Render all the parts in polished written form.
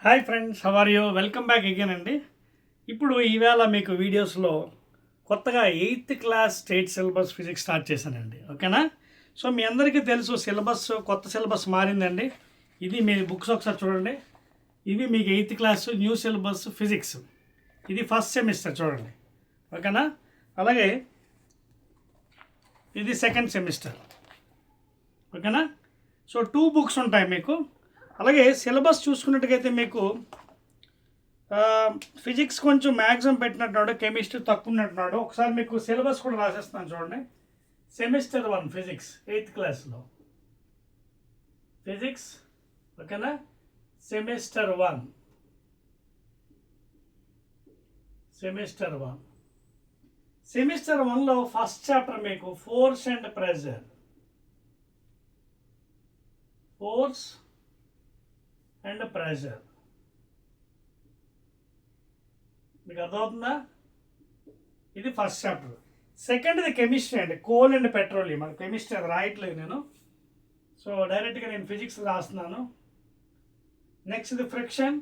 Hi friends, how are you? Welcome back again అండి. ఇప్పుడు ఈవేళ మీకు వీడియోస్లో కొత్తగా 8th class state syllabus physics start చేశానండి. ఓకేనా? సో మీ అందరికీ తెలుసు సిలబస్, కొత్త సిలబస్ మారిందండి. ఇది మీ బుక్స్ ఒకసారి చూడండి. ఇది మీకు 8th class new syllabus physics. ఇది ఫస్ట్ సెమిస్టర్ చూడండి. ఓకేనా? అలాగే ఇది సెకండ్ సెమిస్టర్. ఓకేనా? సో 2 బుక్స్ ఉంటాయి మీకు. అలాగే సిలబస్ చూసుకున్నట్టుగైతే మీకు ఫిజిక్స్ కొంచెం మ్యాక్సిమం పెట్టినట్టున్నాడు, కెమిస్ట్రీ తక్కువ ఉన్నట్టున్నాడు. ఒకసారి మీకు సిలబస్ కూడా రాసేస్తాను చూడండి. సెమిస్టర్ 1 ఫిజిక్స్ 8th క్లాస్లో ఫిజిక్స్. ఓకేనా? సెమిస్టర్ 1 సెమిస్టర్ 1లో ఫస్ట్ చాప్టర్ మీకు force and pressure. Force and pressure మీకు అర్థమవుతుందా? ఇది ఫస్ట్ చాప్టర్. సెకండ్ది కెమిస్ట్రీ అండి, కోల్ అండ్ పెట్రోలియం. అది కెమిస్ట్రీ, అది రాయట్లేదు నేను. సో డైరెక్ట్గా నేను ఫిజిక్స్ రాస్తున్నాను. నెక్స్ట్ది ఫ్రిక్షన్.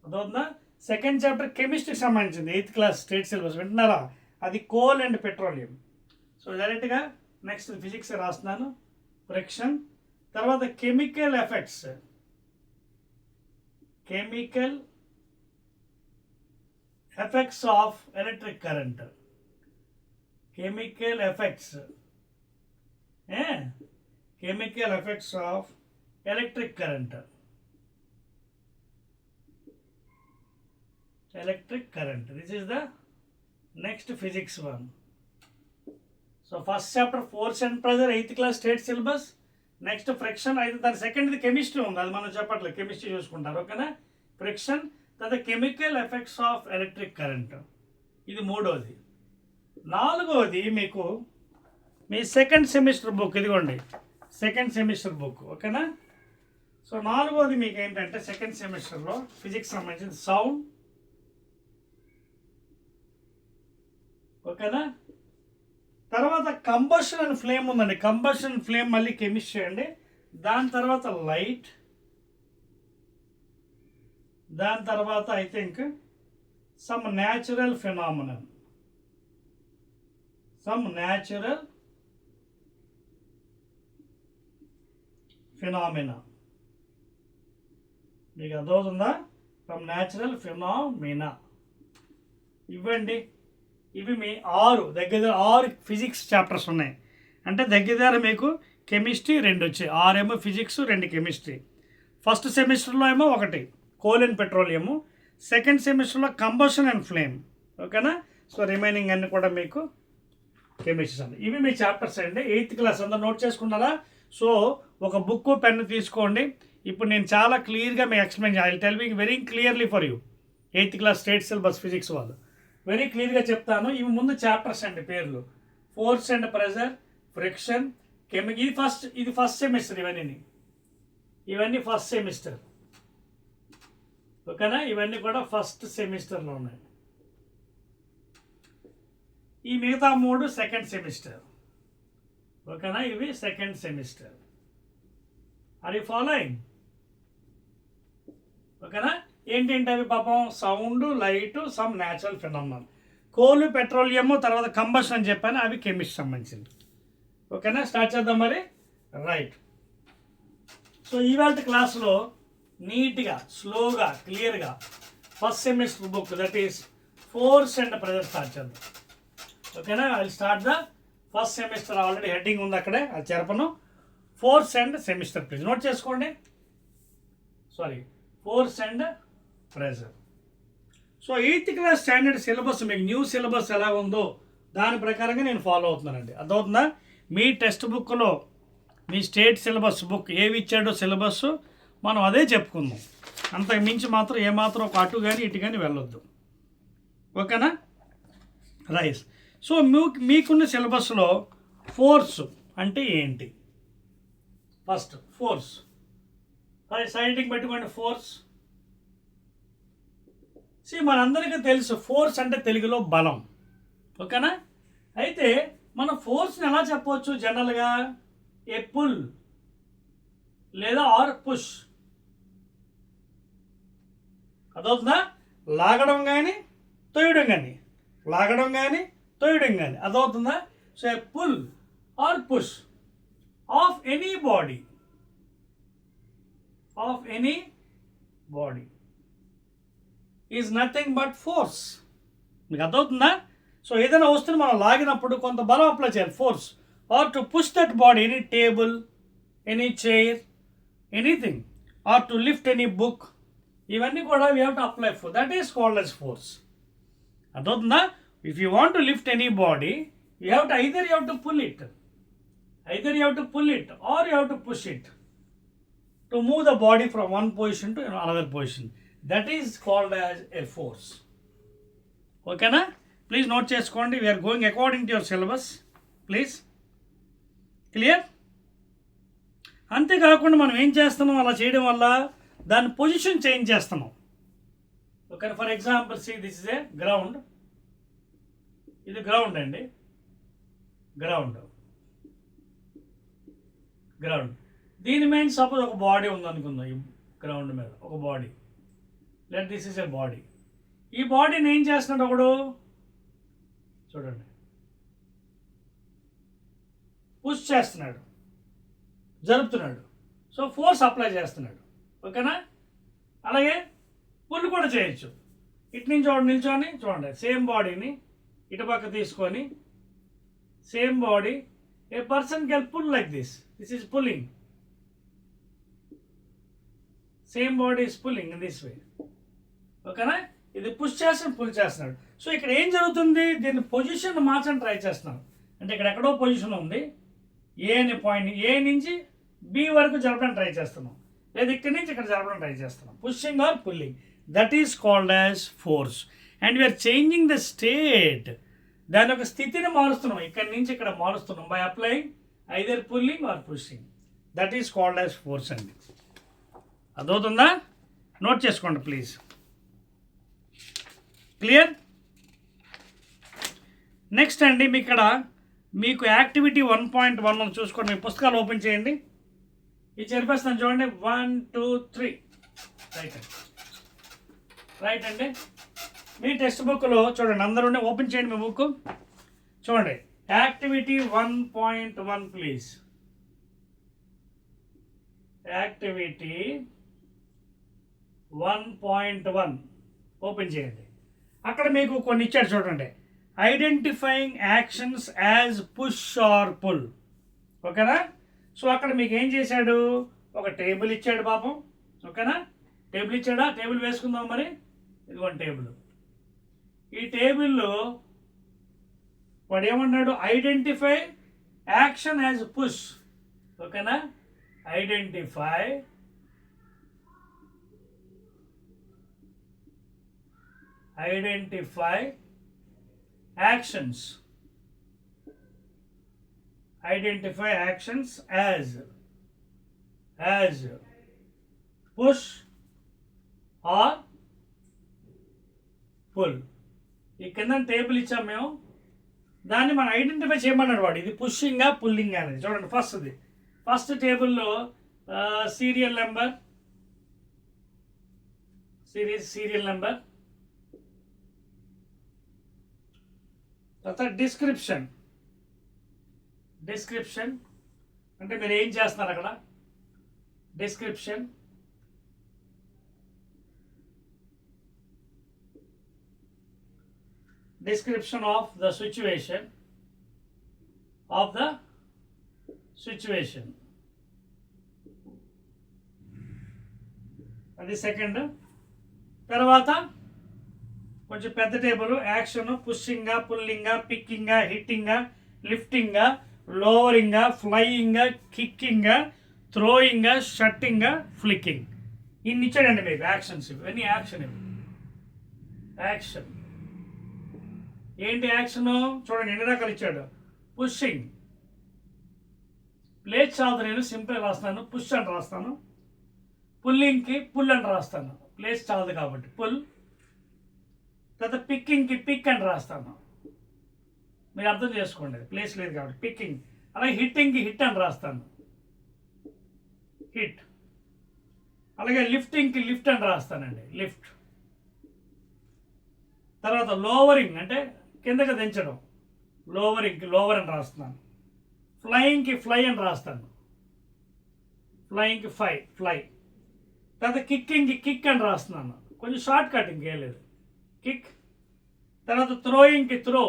అర్థమవుతుందా? సెకండ్ చాప్టర్ కెమిస్ట్రీకి సంబంధించింది, 8th క్లాస్ స్టేట్ సిలబస్. వింటున్నారా? అది కోల్ అండ్ పెట్రోలియం. సో డైరెక్ట్గా నెక్స్ట్ ఫిజిక్స్ రాస్తున్నాను. ఫ్రిక్షన్ తర్వాత chemical effects. Chemical effects of electric current. Chemical effects chemical effects of electric current. Electric current. This is the next physics 1. So first chapter force and pressure, 8th class state syllabus. Next friction. అయితే దాని సెకండ్ది chemistry ఉంది, అది మనం చెప్పట్లేదు, chemistry చూసుకుంటారు. ఓకేనా? Friction తర్వాత chemical effects of electric current. ఇది 3వది. 4వది మీకు మీ సెకండ్ సెమిస్టర్ బుక్. ఇదిగోండి సెకండ్ సెమిస్టర్ బుక్. ఓకేనా? సో 4వది మీకు ఏంటంటే సెకండ్ సెమిస్టర్లో ఫిజిక్స్ సంబంధించిన సౌండ్. ఓకేనా? తర్వాత కంబషన్ అండ్ ఫ్లేమ్ ఉందండి. కంబషన్ అండ్ ఫ్లేమ్ మళ్ళీ కెమిస్ట్రీ అండి. దాని తర్వాత లైట్. దాని తర్వాత I think some natural phenomenon. మీకు అర్థమవుతుందా? Some natural phenomena. ఇవ్వండి. ఇవి మీ 6 ఫిజిక్స్ చాప్టర్స్ ఉన్నాయి. అంటే దగ్గర మీకు కెమిస్ట్రీ 2 వచ్చాయి. 6 ఏమో ఫిజిక్స్, 2 కెమిస్ట్రీ. ఫస్ట్ సెమిస్టర్లో ఏమో 1 కోల్ అండ్ పెట్రోలియము. సెకండ్ సెమిస్టర్లో కంబషన్ అండ్ ఫ్లేమ్. ఓకేనా? సో రిమైనింగ్ అన్ని కూడా మీకు కెమిస్ట్రీ అండి. ఇవి మీ చాప్టర్స్ అండి. 8th క్లాస్ అందరూ నోట్ చేసుకున్నారా? సో ఒక బుక్, పెన్ను తీసుకోండి. ఇప్పుడు నేను చాలా క్లియర్గా మీకు ఎక్స్ప్లెయిన్ చేయాలి. Telling very clearly for you. 8th class state syllabus physics వాళ్ళు వెరీ క్లియర్గా చెప్తాను. ఇవి ముందు చాప్టర్స్ అండి, పేర్లు. ఫోర్స్ అండ్ ప్రెజర్, ఫ్రిక్షన్, ఇది ఫస్ట్ సెమిస్టర్. ఇవన్నీ ఫస్ట్ సెమిస్టర్. ఓకేనా? ఇవన్నీ కూడా ఫస్ట్ సెమిస్టర్లో ఉన్నాయి. ఈ మిగతా 3 సెకండ్ సెమిస్టర్. ఓకేనా? ఇవి second semester. Are you following? ఓకేనా? ఏంటంటే అవి పాపం sound, light, some natural phenomenon. Coal, petroleum, తర్వాత కంబషన్ అని చెప్పాను, అవి కెమిస్ట్రీ సంబంధించింది. ఓకేనా? స్టార్ట్ చేద్దాం మరి. రైట్. సో ఇవాళ క్లాస్లో నీట్గా, స్లోగా, క్లియర్గా first semester book, that is force and pressure start చేద్దాం. ఓకేనా? I start the first semester. Already heading ఉంది అక్కడే, అది చెరపను. Force and semester, please note చేసుకోండి. Force and pressure. So 8th class standard syllabus, మీకు న్యూ సిలబస్ ఎలా ఉందో దాని ప్రకారంగా నేను ఫాలో అవుతున్నానండి. అర్థమవుతుందా? మీ టెక్స్ట్ బుక్లో మీ స్టేట్ సిలబస్ బుక్ ఏవి ఇచ్చాడో సిలబస్ మనం అదే చెప్పుకుందాం. అంతకు మించి మాత్రం ఏమాత్రం ఒక అటు కానీ ఇటు కానీ వెళ్ళొద్దు. ఓకేనా? రైస్. సో మీకున్న సిలబస్లో ఫోర్స్ అంటే ఏంటి? ఫస్ట్ ఫోర్స్ సైడింగ్ పెట్టుకోండి. ఫోర్స్ మనందరికీ తెలుసు, ఫోర్స్ అంటే తెలుగులో బలం. ఓకేనా? అయితే మన ఫోర్స్ని ఎలా చెప్పవచ్చు జనరల్గా? A pull. లేదా ఆర్ పుష్. అదవుతుందా? లాగడం కానీ తొయ్యడం కానీ, లాగడం కానీ తొయ్యడం కానీ. అదవుతుందా? So a pull or push of any body, of any body is nothing but force. మీకు అర్థమవుతుందా? సో ఏదైనా వస్తువుని మనం లాగినప్పుడు కొంత బలం అప్లై చేయాలి, force. Or to push that body, any table, any chair, anything, or to lift any book, ఇవన్నీ కూడా we have to apply force. That is called as force. అర్థమవుతుందా? If you want to lift any body, you have to either you have to pull it, either you have to pull it or you have to push it to move the body from one position to another position. That is called as a force. Okay na? Please note cheskondi. We are going according to your syllabus. Please. Clear? అంతే కాకుండా మనం ఏం చేస్తున్నాం, అలా చేయడం వల్ల దాని position change చేస్తున్నాం. Okay, for example see this is a ground. ఇది గ్రౌండ్ అండి, గ్రౌండ్. దీని మీద సపోజ్ ఒక బాడీ ఉందనుకుందాం, ఈ గ్రౌండ్ మీద ఒక body. Let this is a body. ఈ బాడీని ఏం చేస్తున్నాడు ఒకడు, చూడండి, పుష్ చేస్తున్నాడు, జరుపుతున్నాడు. సో ఫోర్స్ అప్లై చేస్తున్నాడు. ఓకేనా? అలాగే పుల్ కూడా చేయొచ్చు. ఇటు నుంచి ఒకటి నిల్చొని చూడండి, సేమ్ బాడీని ఇటుపక్క తీసుకొని, same body, a person can pull like this. This is pulling. Same body is pulling in this way. ఓకేనా? ఇది పుష్ చేస్తాను, పుల్ చేస్తున్నాడు. సో ఇక్కడ ఏం జరుగుతుంది, దీన్ని పొజిషన్ మార్చని ట్రై చేస్తున్నాను. అంటే ఇక్కడ ఎక్కడో పొజిషన్ ఉంది, ఏ అనే పాయింట్, ఏ నుంచి బి వరకు జరపడానికి ట్రై చేస్తున్నాం, లేదా ఇక్కడి నుంచి ఇక్కడ జరపడానికి ట్రై చేస్తున్నాం. Pushing or pulling, that is called as force. And we are changing the state. దాని యొక్క స్థితిని మారుస్తున్నాం, ఇక్కడి నుంచి ఇక్కడ మారుస్తున్నాం by applying either pulling or pushing. That is called as force అండి. అదవుతుందా? నోట్ చేసుకోండి ప్లీజ్. క్లియర్? నెక్స్ట్ అండి, మీ ఇక్కడ మీకు యాక్టివిటీ 1.1 చూసుకోండి. మీ పుస్తకాలు ఓపెన్ చేయండి. ఇది చెప్పేస్తాను చూడండి. 1 2 3 రైట్ అండి, రైట్ అండి. మీ టెక్స్ట్ బుక్లో చూడండి, అందరూ ఓపెన్ చేయండి మీ బుక్. చూడండి, యాక్టివిటీ 1.1 ప్లీజ్. యాక్టివిటీ 1.1 ఓపెన్ చేయండి. అక్కడ మీకు కొన్ని ఇచ్చాడు చూడండి. Identifying actions as push or pull. ఓకేనా? సో అక్కడ మీకు ఏం చేశాడు, ఒక టేబుల్ ఇచ్చాడు పాపం. ఓకేనా? టేబుల్ ఇచ్చాడా? టేబుల్ వేసుకుందాం మరి. ఇదిగోండి టేబుల్. ఈ టేబుల్లో వాడు ఏమన్నాడు, ఐడెంటిఫై యాక్షన్ యాజ్ పుష్. ఓకేనా? Identify actions, identify actions as push or pull. ఈ కింద టేబుల్ ఇచ్చాం మేము, దాన్ని మనం ఐడెంటిఫై చేయమన్నాడు వాడు. ఇది పుషింగా పుల్లింగ్ అనేది. చూడండి, ఫస్ట్ టేబుల్లో సీరియల్ నెంబర్, సీరియల్ నెంబర్, తర్వాత డిస్క్రిప్షన్ అంటే మీరు ఏం చేస్తున్నారు అక్కడ, description. Description of the situation, అది సెకండ్. తర్వాత కొంచెం పెద్ద టేబుల్, యాక్షన్, పుషింగా, పుల్లింగా, పిక్కింగా, హిట్టింగా, లిఫ్టింగా, లోవరింగా, ఫ్లయింగా, కిక్కింగా, థ్రోయింగా, షట్టింగా, ఫ్లిక్కింగ్. ఇన్ని ఇచ్చాడండి మీకు యాక్షన్స్. ఇవన్నీ యాక్షన్. యాక్షన్ ఏంటి యాక్షను చూడండి, ఎన్ని రకాలు ఇచ్చాడు. పుషింగ్, ప్లేస్ చాలు, నేను సింపుల్ రాస్తాను, పుష్ అని రాస్తాను. పుల్లింగ్కి పుల్ అని రాస్తాను, ప్లేస్ చాలదు కాబట్టి పుల్. తర్వాత పిక్కింగ్కి పిక్ అని రాస్తాను, మీరు అర్థం చేసుకోండి, ప్లేస్ లేదు కాబట్టి పిక్కింగ్. అలాగే హిట్టింగ్కి హిట్ అని రాస్తాను, హిట్. అలాగే లిఫ్టింగ్కి లిఫ్ట్ అని రాస్తానండి, లిఫ్ట్. తర్వాత లోవరింగ్ అంటే కిందకి దించడం, లోవరింగ్కి లోవర్ అని రాస్తున్నాను. ఫ్లయింగ్కి ఫ్లై అని రాస్తాను, ఫ్లయింగ్కి ఫ్లై. తర్వాత కిక్కింగ్కి కిక్ అని రాస్తున్నాను, కొంచెం షార్ట్ కట్ ఇంకేం లేదు, కిక్. తర్వాత థ్రోయింగ్కి త్రో.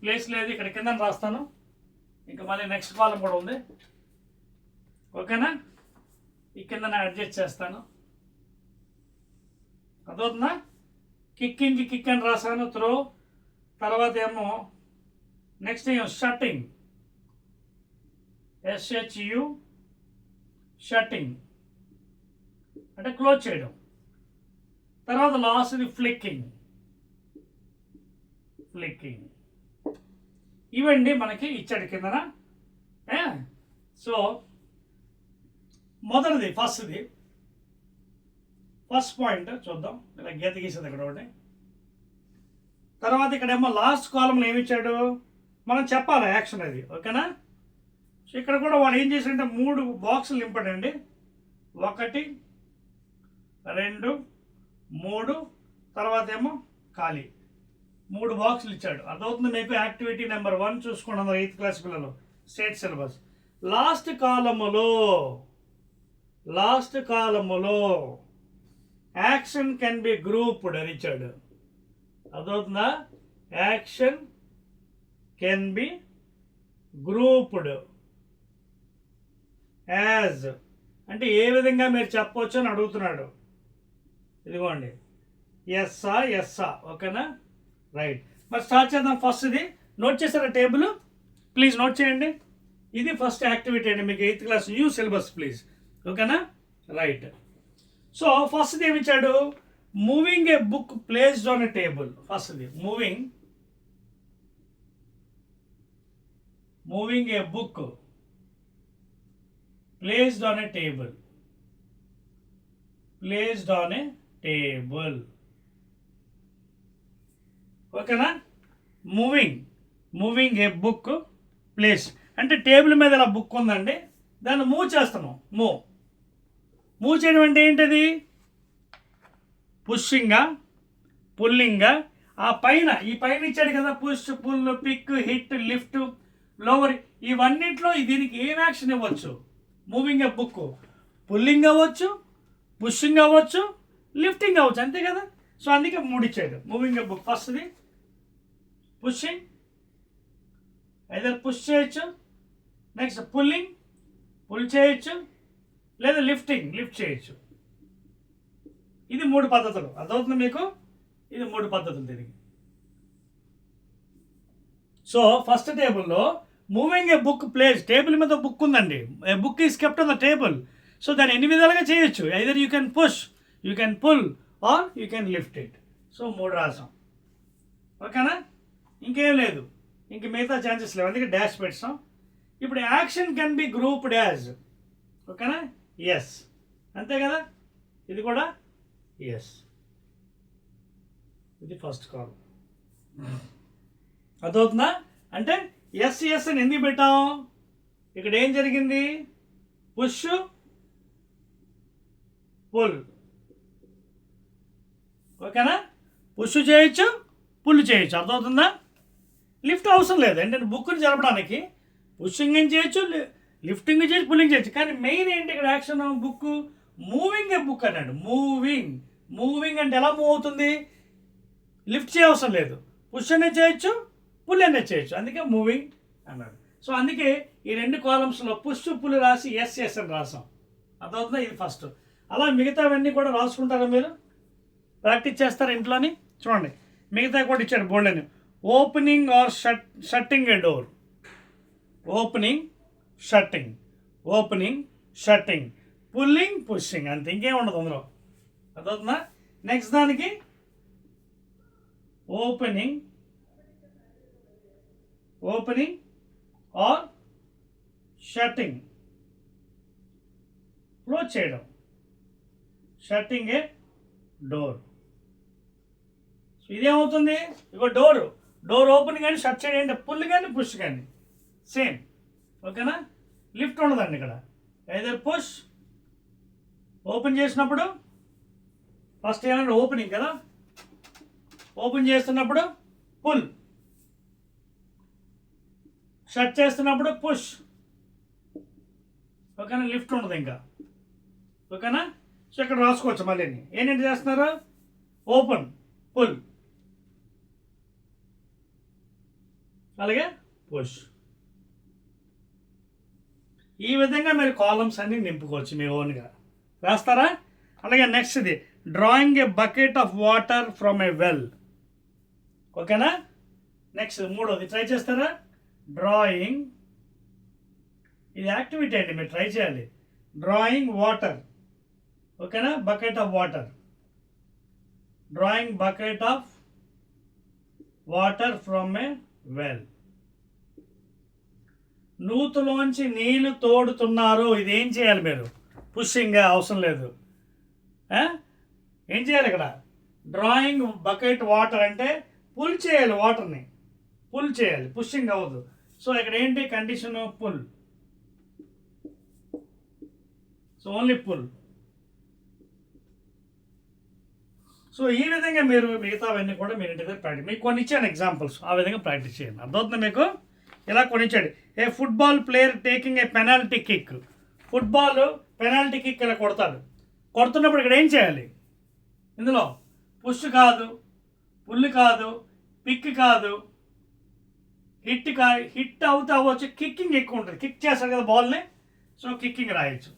ప్లేస్ లేదు, ఇక్కడ కింద రాస్తాను. ఇంకా మళ్ళీ నెక్స్ట్ కాలం కూడా ఉంది, ఓకేనా? ఈ కింద అడ్జస్ట్ చేస్తాను, అదవుతుందా? కిక్కింగ్కి కిక్ అని రాశాను, త్రో. తర్వాత ఏమో నెక్స్ట్ ఏమో షట్టింగ్, SHU, షట్టింగ్ అంటే క్లోజ్ చేయడం. తర్వాత లాస్ట్ది ఫ్లిక్కింగ్. ఇవండి మనకి ఇచ్చాడు కిందన. సో మొదటిది ఫస్ట్ పాయింట్ చూద్దాం, ఇలా గీత గీసేది ఇక్కడ ఒకటి. తర్వాత ఇక్కడ ఏమో లాస్ట్ కాలంలో ఏమి ఇచ్చాడు, మనం చెప్పాలి యాక్షన్ అది, ఓకేనా? సో ఇక్కడ కూడా వాడు ఏం చేశాడంటే 3 బాక్సులు నింపాడండి, 1 2 3. తర్వాత ఏమో ఖాళీ 3 బాక్సులు ఇచ్చాడు. అర్థమవుతుంది మీకు? యాక్టివిటీ నెంబర్ 1 చూసుకోండి, 8th క్లాస్ పిల్లలు, స్టేట్ సిలబస్. లాస్ట్ కాలములో యాక్షన్ కెన్ బి గ్రూప్డ్ అని ఇచ్చాడు. అర్థమవుతుందా? Action can be grouped as అంటే ఏ విధంగా మీరు చెప్పవచ్చు అని అడుగుతున్నాడు. ఇదిగోండి, ఎస్సా, ఓకేనా? రైట్. మరి స్టార్ట్ చేద్దాం. ఫస్ట్ ఇది నోట్ చేశారా టేబుల్? ప్లీజ్ నోట్ చేయండి. ఇది ఫస్ట్ యాక్టివిటీ అండి మీకు 8th class new syllabus, please, ఓకేనా? రైట్. సో ఫస్ట్ ఏమి ఇచ్చాడు, moving a book placed on a table. ఫస్ట్ది moving a book placed on a table. ఓకేనా? మూవింగ్ ఏ బుక్ ప్లేస్ అంటే టేబుల్ మీద ఇలా బుక్ ఉందండి, దాన్ని మూవ్ చేస్తాము. మూవ్ చేయడం అంటే ఏంటది? పుషింగా, పుల్లింగా. ఈ పైన ఇచ్చాడు కదా, push, pull, pick, hit, lift, lower. ఇవన్నిట్లో దీనికి ఏం యాక్షన్ ఇవ్వచ్చు? మూవింగ్ ఏ బుక్ పుల్లింగ్ అవ్వచ్చు, పుషింగ్ అవ్వచ్చు, లిఫ్టింగ్ అవ్వచ్చు, అంతే కదా? సో అందుకే 3 ఇచ్చాడు. మూవింగ్ ఏ బుక్ ఫస్ట్ది పుషింగ్, ఐదర్ పుష్ చేయొచ్చు, నెక్స్ట్ పుల్ చేయొచ్చు, లేదా లిఫ్ట్ చేయొచ్చు. ఇది 3 పద్ధతులు. అర్థమవుతుంది మీకు? ఇది 3 పద్ధతులు దీనికి. సో ఫస్ట్ టేబుల్లో moving a book place, table మీద బుక్ ఉందండి, a book is kept on the table. So దాన్ని ఎన్ని విధాలుగా చేయొచ్చు, either you can push, you can pull, or you can lift it. So 3 రాసాం, ఓకేనా? ఇంకేం లేదు, ఇంక మిగతా ఛాన్సెస్ లేవు, అందుకే డాష్ పెట్టాం. ఇప్పుడు action can be grouped as, ఓకేనా? ఎస్, అంతే కదా? ఇది కూడా ఎస్. ఇది ఫస్ట్ కాల్. అర్థమవుతుందా? అంటే ఎస్ అని ఎందుకు పెట్టాం? ఇక్కడ ఏం జరిగింది? పుష్, పుల్, ఓకేనా? పుష్ చేయొచ్చు, పుల్ చేయొచ్చు. అర్థమవుతుందా? లిఫ్ట్ అవసరం లేదు, ఏంటంటే బుక్ని జరపడానికి పుషింగ్ ఏం చేయొచ్చు, లిఫ్టింగ్ చేయొచ్చు, పుల్లింగ్ చేయొచ్చు. కానీ మెయిన్ ఏంటి ఇక్కడ action? Book moving a book అన్నాడు. మూవింగ్ అంటే ఎలా మూవ్ అవుతుంది? లిఫ్ట్ చేయవసరం లేదు, పుష్ అనే చేయొచ్చు, పుల్ అనే చేయొచ్చు, అందుకే మూవింగ్ అన్నాడు. సో అందుకే ఈ 2 కాలమ్స్లో పుష్, పుల్ రాసి ఎస్ అని రాసాం. అర్థమవుతుందా? ఇది ఫస్ట్. అలా మిగతావన్నీ కూడా రాసుకుంటారా మీరు? ప్రాక్టీస్ చేస్తారా ఇంట్లోని? చూడండి, మిగతా కూడా ఇచ్చాడు బోల్డ్ అని. Opening or shutting a door, opening, shutting, pulling, pushing, అంతే, ఇంకేం ఉండదు అందులో. అర్థమవుతుందా? నెక్స్ట్ దానికి ఓపెనింగ్ ఆర్ షట్టింగ్, క్లోజ్ చేయడం, షట్టింగ్ ఏ డోర్. సో ఇదేమవుతుంది? ఇగో డోర్ ఓపెన్ కానీ షట్ చేయడం, పుల్ కానీ పుష్ కానీ సేమ్, ఓకేనా? లిఫ్ట్ ఉండదండి ఇక్కడ. ఐదర్ పుష్, ఓపెన్ చేసినప్పుడు ఫస్ట్ ఏమంటే ఓపెనింగ్ కదా, ఓపెన్ చేస్తున్నప్పుడు పుల్, షట్ చేస్తున్నప్పుడు పుష్. ఓకేనా, లిఫ్ట్ ఉండదు ఇంకా. ఓకేనా, సో ఇక్కడ రాసుకోవచ్చు మళ్ళీ ఏంటంటే చేస్తున్నారు, ఓపెన్, పుల్, అలాగే పుష్. ఈ విధంగా మీరు కాలమ్స్ అన్ని నింపుకోవచ్చు మీ ఓన్గా. రాస్తారా? అలాగే నెక్స్ట్ ఇది drawing a bucket of water from a well. ఓకేనా, నెక్స్ట్ మూడోది ట్రై చేస్తారా, డ్రాయింగ్, ఇది యాక్టివిటీ అండి, మీరు ట్రై చేయాలి. Drawing water. ఓకేనా, bucket of water, drawing bucket of water from a well. నూతులోంచి నీళ్లు తోడుతున్నారు. ఇది ఏం చేయాలి మీరు, పుషింగ్ అవసరం లేదు. ఏం చేయాలి ఇక్కడ, డ్రాయింగ్ బకెట్ వాటర్ అంటే పుల్ చేయాలి, వాటర్ని పుల్ చేయాలి, పుషింగ్ అవ్వదు. సో ఇక్కడ ఏంటి condition, pull. So only pull. So ఈ విధంగా మీరు మిగతావన్నీ కూడా మీరు ఇంటి దగ్గర ప్రాక్టీస్, మీకు కొన్ని ఇచ్చాను ఎగ్జాంపుల్స్, ఆ విధంగా ప్రాక్టీస్ చేయండి. అర్థమవుతుంది మీకు? ఇలా కొన్ని ఇచ్చాడు. A football player taking a penalty kick. Football penalty kick ఇలా కొడతాడు. కొడుతున్నప్పుడు ఇక్కడ ఏం చేయాలి, ఇందులో పుష్ కాదు, పుల్ కాదు, పిక్ కాదు, హిట్ అవుతూ అవ్వచ్చు, కిక్కింగ్ ఎక్కువ ఉంటుంది. కిక్ చేస్తారు కదా బాల్ని, సో కిక్కింగ్ రాయొచ్చు,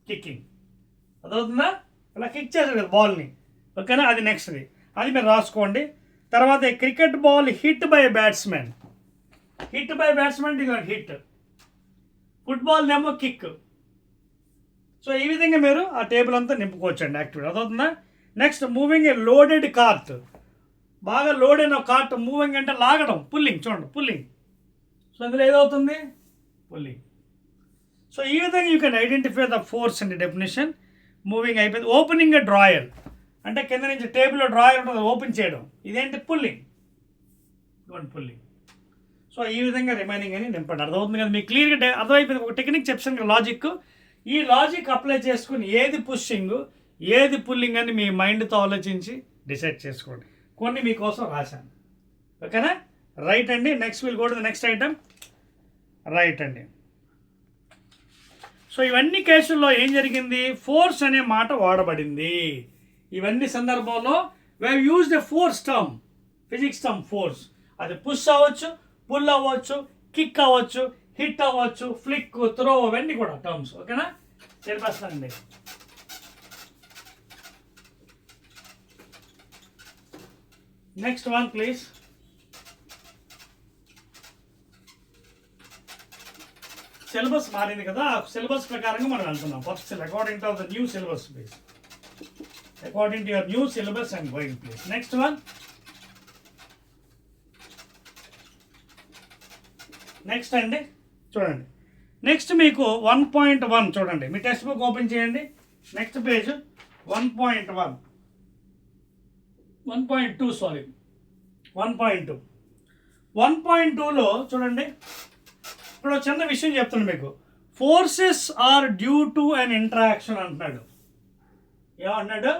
కిక్కింగ్. అదవుతుందా, ఇలా కిక్ చేస్తారు కదా బాల్ని. ఓకేనా, అది నెక్స్ట్ది, అది మీరు రాసుకోండి. తర్వాత cricket ball hit by batsmen. Hit by batsmen ఇది హిట్, ఫుట్బాల్ ఏమో కిక్. సో ఈ విధంగా మీరు ఆ టేబుల్ అంతా నింపుకోవచ్చండి యాక్టివిటీ. అదవుతుందా? నెక్స్ట్ మూవింగ్ ఏ లోడెడ్ కార్ట్. బాగా లోడ్ అయిన కార్ట్ మూవింగ్ అంటే లాగడం, పుల్లింగ్. చూడండి పుల్లింగ్. సో ఇందులో ఏదవుతుంది, పుల్లింగ్. సో ఈ విధంగా you can identify the force and definition. Moving అయిపోయింది. ఓపెనింగ్ ఏ డ్రాయర్ అంటే కింద నుంచి టేబుల్లో డ్రాయర్ ఉంటుంది, ఓపెన్ చేయడం. ఇదేంటి, పుల్లింగ్. ఇవ్వండి పుల్లింగ్. సో ఈ విధంగా రిమైనింగ్ అని నింపండి. అర్థమవుతుంది కదా మీకు క్లియర్గా అర్థమైపోయింది. ఒక టెక్నిక్ చెప్పాను, లాజిక్. ఈ లాజిక్ అప్లై చేసుకుని ఏది పుషింగ్ ఏది పుల్లింగ్ అని మీ మైండ్తో ఆలోచించి డిసైడ్ చేసుకోండి. కొన్ని మీకోసం రాశాను. ఓకేనా, రైట్ అండి. Next will go to the next item. Right అండి. సో ఇవన్నీ కేసుల్లో ఏం జరిగింది, ఫోర్స్ అనే మాట వాడబడింది. ఇవన్నీ సందర్భంలో we have used a force term, physics term force. అది పుష్ అవ్వచ్చు, పుల్ అవ్వచ్చు, కిక్ అవ్వచ్చు, హిట్ అవ్వచ్చు, ఫ్లిక్, త్రో, అవన్నీ కూడా టర్మ్స్. ఓకేనా, చెప్పేస్తానండి. Next one please. సిలబస్ మారింది కదా, ఆ సిలబస్ ప్రకారంగా మనం వెళ్తున్నాం. First according to the new syllabus please. According to your new syllabus and going please. Next one. Next అండి చూడండి, నెక్స్ట్ మీకు 1.1 చూడండి, మీ టెక్స్ట్ బుక్ ఓపెన్ చేయండి. Next page 1.1, 1.2 sorry 1.2. 1.2లో చూడండి, ఇప్పుడు చిన్న విషయం చెప్తాను మీకు. Forces are due to an interaction అంటున్నాడు. ఏమన్నాడు,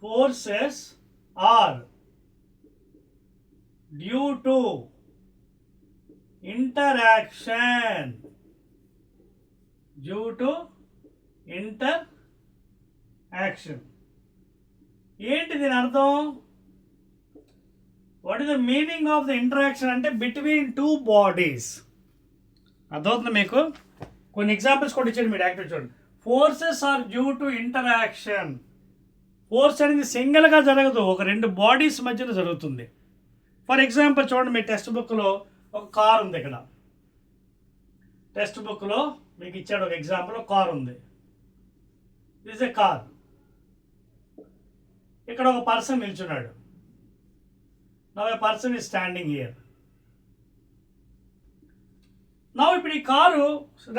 forces are due to interaction, due to interaction. ఏంటి దీని అర్థం, what is the meaning of the interaction అంటే బిట్వీన్ టూ బాడీస్. అర్థమవుతుంది మీకు? కొన్ని ఎగ్జాంపుల్స్ కూడా ఇచ్చాడు మీరు యాక్టివ్ చూడండి. Forces are due to interaction. Force అనేది సింగిల్గా జరగదు, ఒక రెండు బాడీస్ మధ్యలో జరుగుతుంది. ఫర్ ఎగ్జాంపుల్ చూడండి, మీ టెక్స్ట్ బుక్లో ఒక కార్ ఉంది. ఇక్కడ టెక్స్ట్ బుక్లో మీకు ఇచ్చాడు ఒక ఎగ్జాంపుల్, ఒక కార్ ఉంది. This a car. ఇక్కడ ఒక పర్సన్ నిల్చున్నాడు. Now A person is standing here. Now ఇప్పుడు ఈ కారు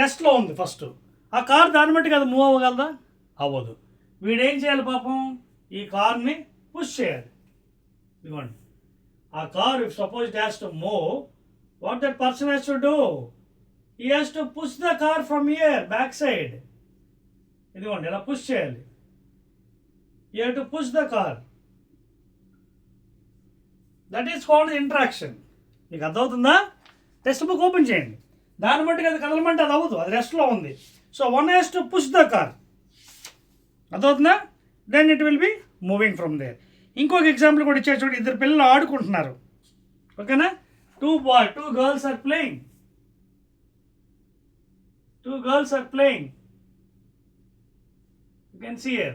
రెస్ట్లో ఉంది. ఫస్ట్ ఆ కారు దాన్ని బట్టి కదా మూవ్ అవ్వగలదా, అవ్వదు. వీడేం చేయాలి పాపం, ఈ కార్ని పుష్ చేయాలి. ఇదిగోండి, ఆ car if suppose it has to move, what that person has to do, he has to push the car from here back side. ఇదిగోండి ఇలా పుష్ చేయాలి. You have to push the car. That is called interaction. మీకు అర్థమవుతుందా? Text book open చేయండి. దాన్ని బట్టి అది కదలమంటే అది అవ్వదు, అది రెస్ట్లో ఉంది. So one has to push the car. అర్థమవుతుందా? Then it will be moving from there. ఇంకొక ఎగ్జాంపుల్ కూడా ఇచ్చే చూడండి. ఇద్దరు పిల్లలు ఆడుకుంటున్నారు. ఓకేనా? Two girls are playing. Two girls are playing. You can see here.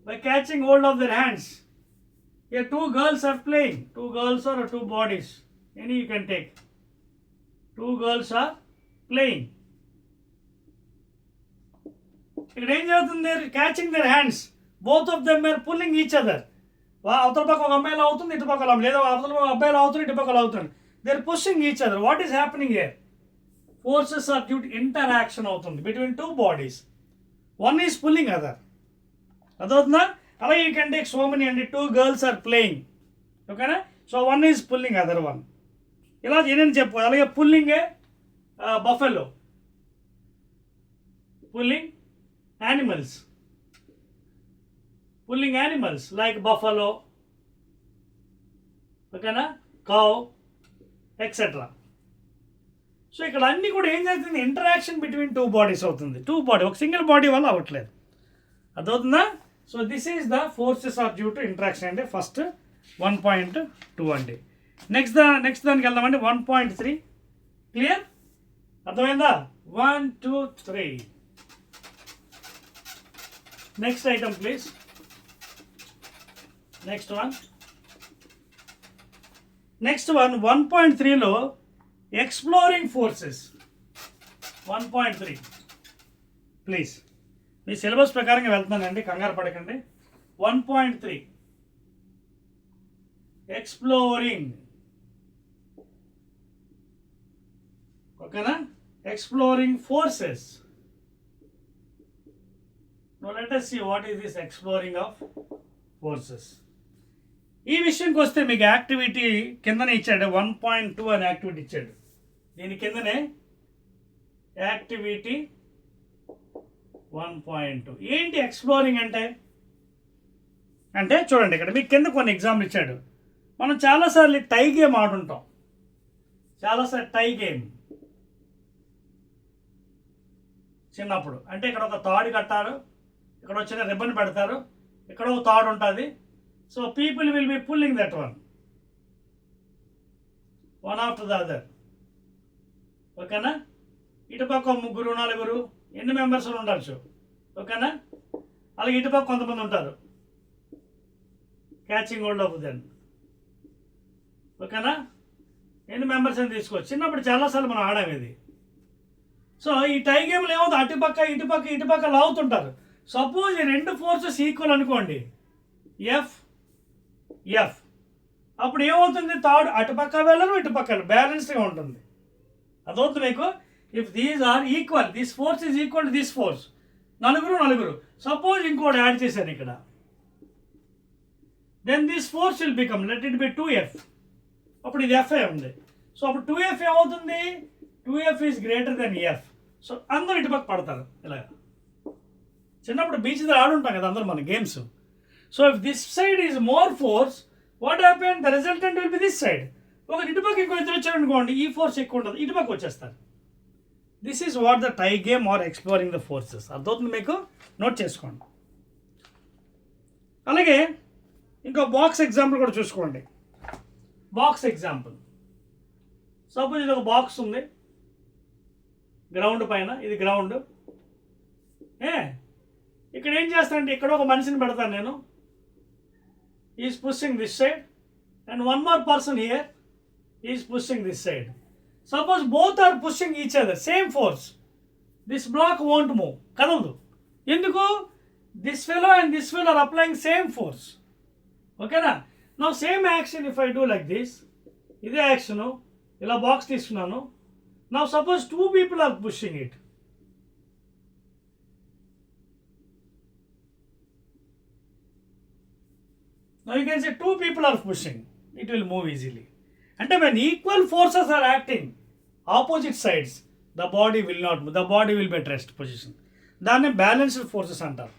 By catching hold of their hands. Here two girls are playing. Two girls or two bodies. Any you can take. Two girls are playing. ఇక్కడ ఏం జరుగుతుంది? Catching their hands. Both of them are pulling each other. అవతల పక్క ఒక అమ్మాయిలు అవుతుంది, ఇటు పక్కల లేదా అవతల పక్క అబ్బాయిలు అవుతుంది, ఇటు పక్కల అవుతుంది. They are pushing each other. What is happening here? Forces are due to interaction అవుతుంది between two bodies. One is pulling other. అదవుతుందా? అలాగే you can take so many and two girls are playing. ఓకేనా? So one is pulling other one. ఇలా ఏదైనా చెప్పు. అలాగే pulling buffalo, pulling animals like బఫలో, ఓకేనా, cow etcetera. So ఇక్కడ అన్నీ కూడా ఏం జరుగుతుంది? ఇంటరాక్షన్ బిట్వీన్ టూ బాడీస్ అవుతుంది. ఒక సింగిల్ బాడీ వల్ల అవ్వట్లేదు. అదవుతుందా? So this is the forces are due to interaction అంటే ఫస్ట్ 1.2 అండి. నెక్స్ట్ దానికి వెళ్దామండి 1.3. క్లియర్? అర్థమైందా? 1, 2, 3. Next item please. Next one 1.3లో ఎక్స్ప్లోరింగ్ ఫోర్సెస్. 1.3 ప్లీజ్. మీ సిలబస్ ప్రకారంగా వెళ్తున్నానండి, కంగారు పడకండి. 1.3 ఎక్స్ప్లోరింగ్. ఓకేనా? Exploring forces. Now let us see what is this exploring of forces. ఈ విషయంకి వస్తే మీకు యాక్టివిటీ కిందనే ఇచ్చాడు. 1.2 అని యాక్టివిటీ ఇచ్చాడు. దీని కిందనే యాక్టివిటీ 1.2. ఏంటి ఎక్స్ప్లోరింగ్ అంటే చూడండి, ఇక్కడ మీకు కింద కొన్ని ఎగ్జాంపుల్ ఇచ్చాడు. మనం చాలాసార్లు టై గేమ్ ఆడుంటాం. టై గేమ్ చిన్నప్పుడు అంటే ఇక్కడ ఒక తాడు కట్టారు, ఇక్కడ వచ్చిన రిబ్బన్ పెడతారు, ఇక్కడ ఒక తాడు ఉంటుంది. So people will be pulling that one after the other. ఓకేనా? ఇటుపక్క 3, 4 ఎన్ని మెంబర్స్ ఉండొచ్చు. ఓకేనా? అలాగే ఇటుపక్క కొంతమంది ఉంటారు. Catching hold of them. ఓకేనా? ఎన్ని మెంబర్స్ అని తీసుకోవచ్చు. చిన్నప్పుడు చాలాసార్లు మనం ఆడాం ఇది. సో ఈ టై గేమ్లు ఏమవుతుంది? ఇటుపక్క లాగుతుంటారు. సపోజ్ ఈ రెండు ఫోర్సెస్ ఈక్వల్ అనుకోండి, ఎఫ్. అప్పుడు ఏమవుతుంది? తాడు అటుపక్క వెళ్ళరు, ఇటుపక్క బ్యాలెన్స్గా ఉంటుంది. అదవుతుంది మీకు. If these are equal, this force is equal to this force. నలుగురు. సపోజ్ ఇంకోటి యాడ్ చేశాను ఇక్కడ. Then this force will become, let it be 2F. అప్పుడు ఇది ఎఫ్ఏ ఉంది. సో అప్పుడు 2F ఏమవుతుంది? 2F is greater than F. So అందరూ ఇటుపక్క పడతారు. ఇలా చిన్నప్పుడు బీచ్ దగ్గర ఆడుంటాం కదా అందరూ మన games. So if this side is more force, what happen? The resultant will be this side. ఒక ఇటుపక్క ఇంకో ఇద్దరు వచ్చారు అనుకోండి, ఈ ఫోర్స్ ఎక్కువ ఉంటుంది, ఇటుపక్క వచ్చేస్తారు. This is what the tie game are exploring the forces. అర్థమవుతుంది మీకు? నోట్ చేసుకోండి. అలాగే ఇంకో బాక్స్ ఎగ్జాంపుల్ కూడా చూసుకోండి. Box example. సపోజ్ ఇది ఒక బాక్స్ ఉంది గ్రౌండ్ పైన, ఇది గ్రౌండ్. ఇక్కడ ఏం చేస్తానంటే ఇక్కడ ఒక మనిషిని పెడతాను నేను. Is pushing this side and one more person here is pushing this side. Suppose both are pushing each other, same force. This block won't move, కదలదు. ఎందుకు? This fellow and this fellow are applying same force. ఓకేనా? నా same action if I do like this, ఇదే action. ఇలా box తీసుకున్నాను. నా suppose 2 people are pushing it. Now you can say 2 people are pushing, it will move easily. అంటే when equal forces are acting opposite sides the body will not move, the body will be at rest position. దాన్ని balanced forces అంటారు.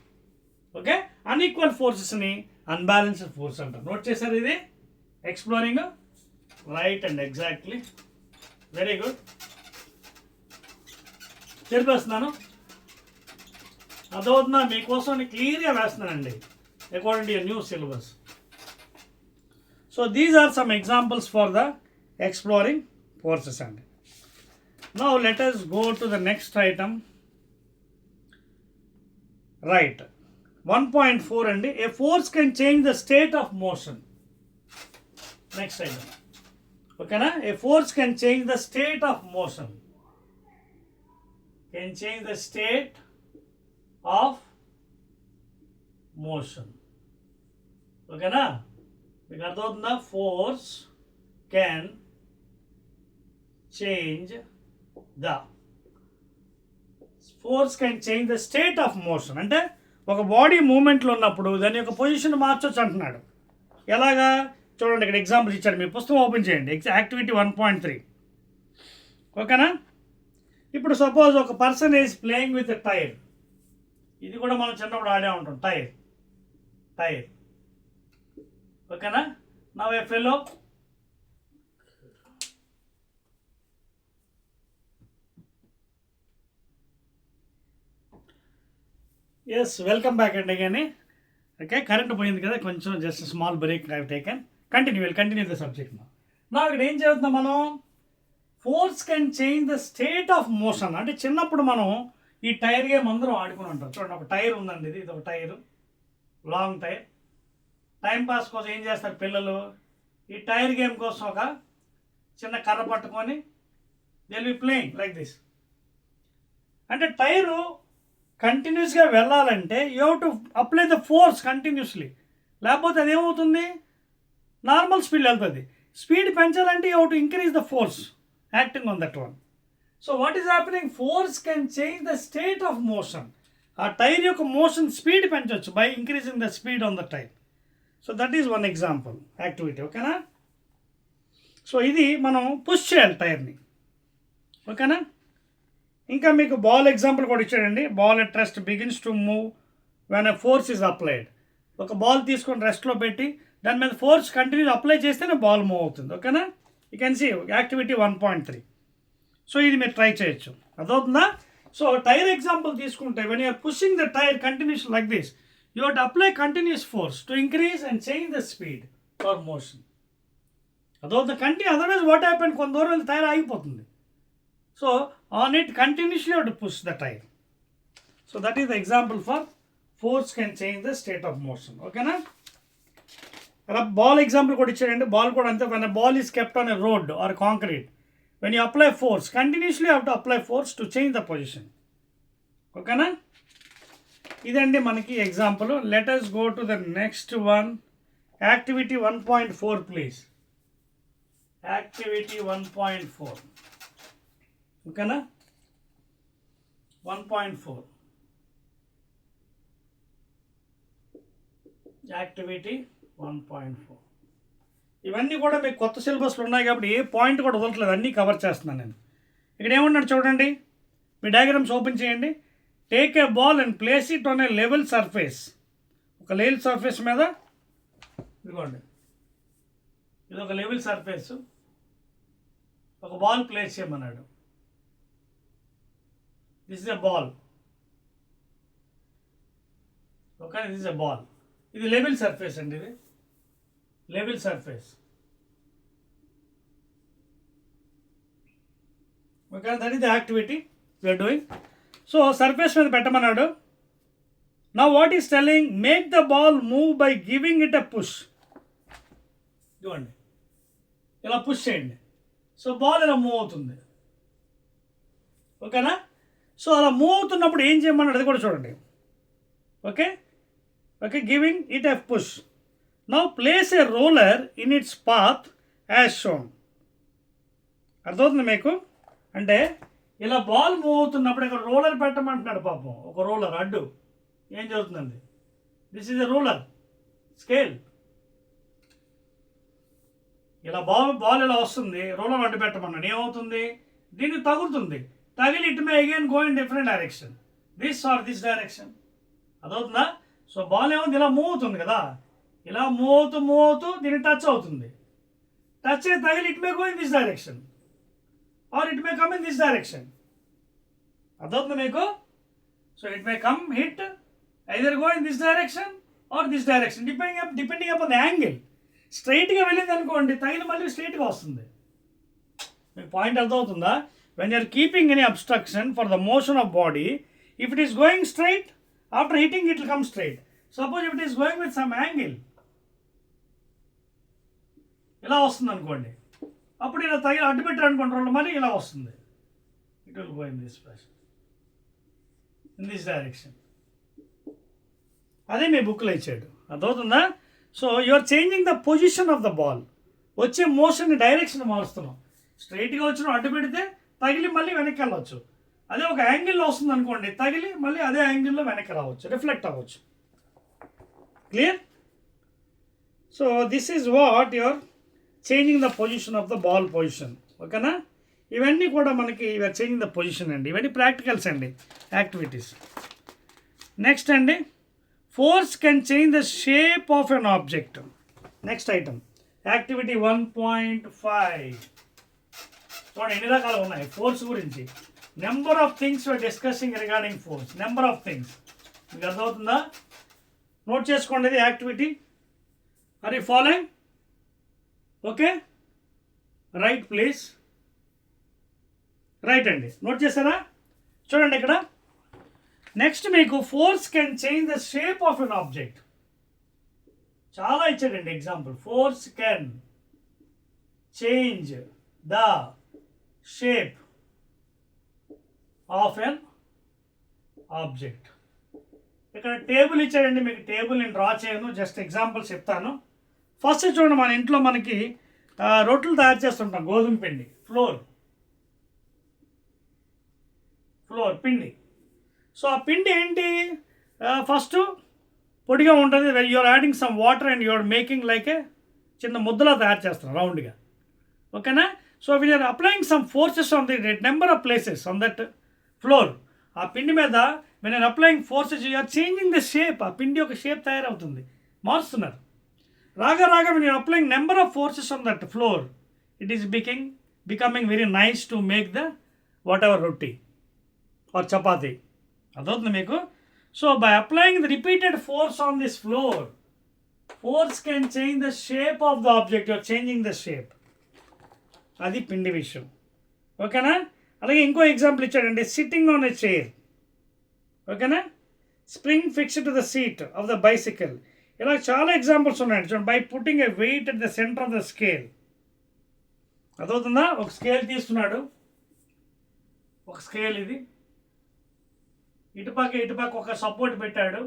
Okay, unequal ఫోర్సెస్ని unbalanced force అంటారు. Note చేశారు ఇది exploring right and exactly very good. తెలిపేస్తున్నాను, అదవుతుందా మీకోసం క్లియర్గా వేస్తున్నానండి according to your new syllabus. So these are some examples for the exploring forces అండి. Now let us go to the next item. Right, 1.4 అండి, a force can change the state of motion. Next item, ఓకేనా, a force can change the state of motion, can change the state of motion. ఓకేనా, మీకు అర్థమవుతుందా? Force can change the state of motion. అంటే ఒక body మూమెంట్లో ఉన్నప్పుడు దాని యొక్క పొజిషన్ మార్చొచ్చు అంటున్నాడు. ఎలాగా చూడండి, ఇక్కడ ఎగ్జాంపుల్ ఇచ్చాడు, మీ పుస్తకం ఓపెన్ చేయండి, యాక్టివిటీ 1.3. ఓకేనా, ఇప్పుడు సపోజ్ ఒక person is playing with tyre. ఇది కూడా మనం చిన్నప్పుడు ఆడే ఉంటాం, టైర్. ఓకేనా, now a fellow is welcome back అండి అగైన్. ఓకే, కరెంట్ పోయింది కదా, కొంచెం just small break I taken. Continue the subject. నా ఇక్కడ ఏం చేస్తున్నాం మనం, force can change the state of motion. అంటే చిన్నప్పుడు మనం ఈ టైర్ గేమ్ అందరం ఆడుకుని ఉంటాం. చూడండి, ఒక టైర్ ఉందండి, ఇది ఒక tyre, long tyre. Time pass కోసం ఏం చేస్తారు పిల్లలు, ఈ టైర్ గేమ్ కోసం ఒక చిన్న కర్ర పట్టుకొని they will be playing like this. అంటే టైరు కంటిన్యూస్గా వెళ్ళాలంటే you have to apply the force continuously, లేకపోతే అదేమవుతుంది, నార్మల్ స్పీడ్ వెళ్తుంది. స్పీడ్ పెంచాలంటే you have to increase the force acting on that one. So what is happening, force can change the state of motion. ఆ tyre యొక్క motion speed పెంచవచ్చు by increasing the speed on the tyre. So that is one example activity. ఓకేనా, so ఇది మనం push చేయాలి టైర్ని. ఓకేనా, ఇంకా మీకు బాల్ ఎగ్జాంపుల్ కూడా ఇచ్చాడండి. Ball at rest begins to move when a force is applied. ఒక బాల్ తీసుకొని రెస్ట్లో పెట్టి దాని మీద ఫోర్స్ కంటిన్యూ అప్లై చేస్తేనే బాల్ మూవ్ అవుతుంది. ఓకేనా, you can see activity 1.3. So ఇది మీరు ట్రై చేయొచ్చు, అదవుతుందా? సో టైర్ ఎగ్జాంపుల్ తీసుకుంటే when you are pushing the tyre continuous like this, you have to apply continuous force to increase and change the speed for motion. అదవుతుంది continue, otherwise what happen, కొంత దూరం వెళ్ళి tyre ఆగిపోతుంది. So on it continuously you have to push the tire. So that is the example for force can change the state of motion. Okay na, ball example kuda ichadandi. Ball kuda ante, when a ball is kept on a road or concrete, when you apply force continuously you have to apply force to change the position. Okay na, idandi manaki example. Let us go to the next one, activity 1.4 please. Activity 1.4. ఓకేనా, 1.4 activity 1.4. ఇవన్నీ కూడా మీకు కొత్త సిలబస్లు ఉన్నాయి కాబట్టి ఏ point కూడా వదలట్లేదు, అన్నీ cover చేస్తున్నాను నేను. ఇక్కడ ఏమన్నాడు చూడండి, మీ డయాగ్రామ్స్ ఓపెన్ చేయండి. Take a ball and place it on a level surface. ఒక లెవెల్ సర్ఫేస్ మీద, ఇదిగోండి ఇది ఒక లెవెల్ సర్ఫేస్, ఒక బాల్ ప్లేస్ చేయమన్నాడు. This is a ball. Okay, this is a ball. ఇది లెవెల్ సర్ఫేస్ అండి, ఇది level surface. Okay, that is the activity we are doing. So surface మీద పెట్టమన్నాడు. Now what is telling, make the ball move by giving it a push. ఇవ్వండి, ఇలా push చేయండి. So ball ఇలా move అవుతుంది. ఓకేనా, సో అలా మూవ్ అవుతున్నప్పుడు ఏం చేయమన్నాడు అది కూడా చూడండి. Okay, giving it a push. Now place a roller in it's path as shown. అర్థమవుతుంది మీకు? అంటే ఇలా బాల్ మూవ్ అవుతున్నప్పుడు ఇక్కడ రోలర్ పెట్టమంటున్నాడు పాపం, ఒక రోలర్ అడ్డు. ఏం జరుగుతుందండి, this is a roller scale. ఇలా బాల్ ఇలా వస్తుంది, రోలర్ అడ్డు పెట్టమన్నాడు, ఏమవుతుంది, దీన్ని తగులుతుంది, తగిలి it may again go in different direction, this or this direction. అదవుతుందా? సో బాల్ ఏముంది, ఇలా మూవ్ అవుతుంది కదా, ఇలా మూవ్ అవుతూ దీన్ని టచ్ అవుతుంది, టచ్ అయ్యి తగిలి it may go in this direction or it may come in this direction. అదవుతుంది మీకు? So it may come hit either go in this direction or this direction, depending upon the angle. స్ట్రైట్గా వెళ్ళింది అనుకోండి, తగిలి మళ్ళీ స్ట్రైట్గా వస్తుంది. మీకు పాయింట్ అర్థమవుతుందా? When you're keeping any obstruction for the motion of body, if it is going straight, after hitting it will come straight. Suppose if it is going with some angle, ఇలా వస్తుంది అనుకోండి, అప్పుడు ఇలా తగిలి అడ్డు పెట్టారు అనుకోండి, మళ్ళీ ఇలా వస్తుంది, it will go in this place, in this direction. అదే మీ బుక్లో ఇచ్చాడు. అర్థమవుతుందా? So you are changing the position of the ball. వచ్చే మోషన్ డైరెక్షన్ మారుస్తున్నాం. స్ట్రైట్గా వచ్చిన అడ్డు పెడితే తగిలి మళ్ళీ వెనక్కి వెళ్ళవచ్చు. అదే ఒక యాంగిల్లో వస్తుంది అనుకోండి, తగిలి మళ్ళీ అదే యాంగిల్లో వెనక్కి రావచ్చు, రిఫ్లెక్ట్ అవ్వచ్చు. Clear? So this is what you are changing the position of the ball position. ఓకేనా? ఇవన్నీ కూడా మనకి యూఆర్ చేంజింగ్ ద పొజిషన్ అండి. ఇవన్నీ ప్రాక్టికల్స్ అండి, యాక్టివిటీస్. నెక్స్ట్ అండి, force can change the shape of an object. Next item, activity 1.5. చూడండి ఎన్ని రకాలు ఉన్నాయి ఫోర్స్ గురించి. Number of things you're discussing regarding force. Number of things. మీకు అర్థమవుతుందా? నోట్ చేసుకోండి ఇది activity. Are you following? Okay, write please. Right అండి, నోట్ చేశారా? చూడండి ఇక్కడ నెక్స్ట్ మీకు force can change the shape of an object. చాలా ఇచ్చాడండి example. Force can change the shape of an object. ఇక్కడ టేబుల్ ఇచ్చాడండి మీకు. టేబుల్ నేను డ్రా చేయను, జస్ట్ ఎగ్జాంపుల్స్ చెప్తాను. ఫస్ట్ చూడండి, మన ఇంట్లో మనకి రొట్టెలు తయారు చేస్తుంటాం, గోధుమ పిండి, ఫ్లోర్ పిండి. సో ఆ పిండి ఏంటి, ఫస్ట్ పొడిగా ఉంటుంది. You're adding some water and you're making like a చిన్న ముద్దలా తయారు చేస్తాం రౌండ్గా. ఓకేనా? So we're applying some forces on the number of places on that flour. ఆ పిండి మీద when are applying forces you're changing the shape. ఆ పిండి ఒక షేప్ తయారవుతుంది, మారుస్తున్నారు. రాగా when you're applying number of forces on that flour, it is becoming very nice to make the whatever రొట్టి ఆర్ చపాతీ. అర్థవుతుంది మీకు? So by applying the repeated force on this floor, force can change the shape of the object. You're changing the shape. అది పిండి విషయం. ఓకేనా? అలాగే ఇంకో example ఇచ్చాడండి, సిట్టింగ్ ఆన్ ఎ చైర్. ఓకేనా? Spring fixed to the seat of the bicycle. ఇలా చాలా ఎగ్జాంపుల్స్ ఉన్నాయండి. చూడండి, by putting a weight at the centre of the scale. అర్థవుతుందా? ఒక స్కేల్ తీస్తున్నాడు, ఒక స్కేల్ ఇది, ఇటుపక్క ఒక సపోర్ట్ పెట్టాడు.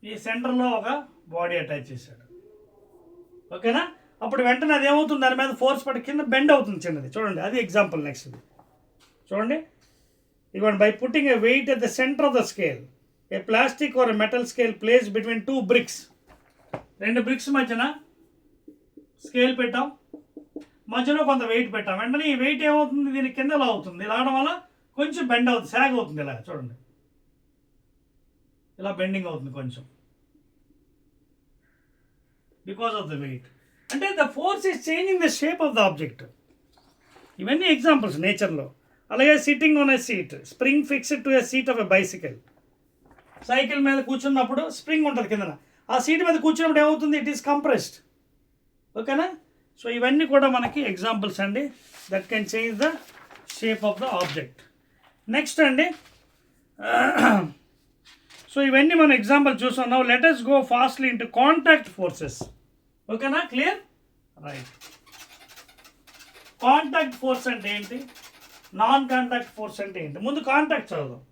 ఈ సెంటర్లో ఒక బాడీ అటాచ్ చేశాడు. ఓకేనా? అప్పుడు వెంటనే అది ఏమవుతుంది, దాని మీద ఫోర్స్ పడి కింద బెండ్ అవుతుంది చిన్నది. చూడండి, అది ఎగ్జాంపుల్. నెక్స్ట్ చూడండి, ఇవ్వండి, by putting a weight at the centre of the scale, a plastic or a metal scale place between 2 bricks. 2 bricks మధ్యన స్కేల్ పెట్టాం, మధ్యలో కొంత వెయిట్ పెట్టాం. వెంటనే ఈ వెయిట్ ఏమవుతుంది, దీని కింద ఇలా అవుతుంది. ఇలా అవడం వల్ల కొంచెం బెండ్ అవుతుంది, సాగ్ అవుతుంది. ఇలా చూడండి, ఇలా బెండింగ్ అవుతుంది కొంచెం, బికాస్ ఆఫ్ ద వెయిట్. అంటే the force is changing the shape of the object. ఇవన్నీ ఎగ్జాంపుల్స్ నేచర్లో. అలాగే sitting on a seat, spring fixed to a seat of a bicycle. Cycle మీద కూర్చున్నప్పుడు స్ప్రింగ్ ఉంటుంది కిందన, ఆ సీట్ మీద కూర్చున్నప్పుడు ఏమవుతుంది, ఇట్ ఈస్ కంప్రెస్డ్. ఓకేనా? సో ఇవన్నీ కూడా మనకి ఎగ్జాంపుల్స్ అండి, that can change the shape of the object. Next అండి, సో ఇవన్నీ మనం ఎగ్జాంపుల్ చూస్తున్నాం. Let us go fastly into contact forces. ఓకేనా? క్లియర్? రైట్. కాంటాక్ట్ ఫోర్స్ అంటే ఏంటి, నాన్ కాంటాక్ట్ ఫోర్స్ అంటే ఏంటి? ముందు కాంటాక్ట్ చదువుదాం.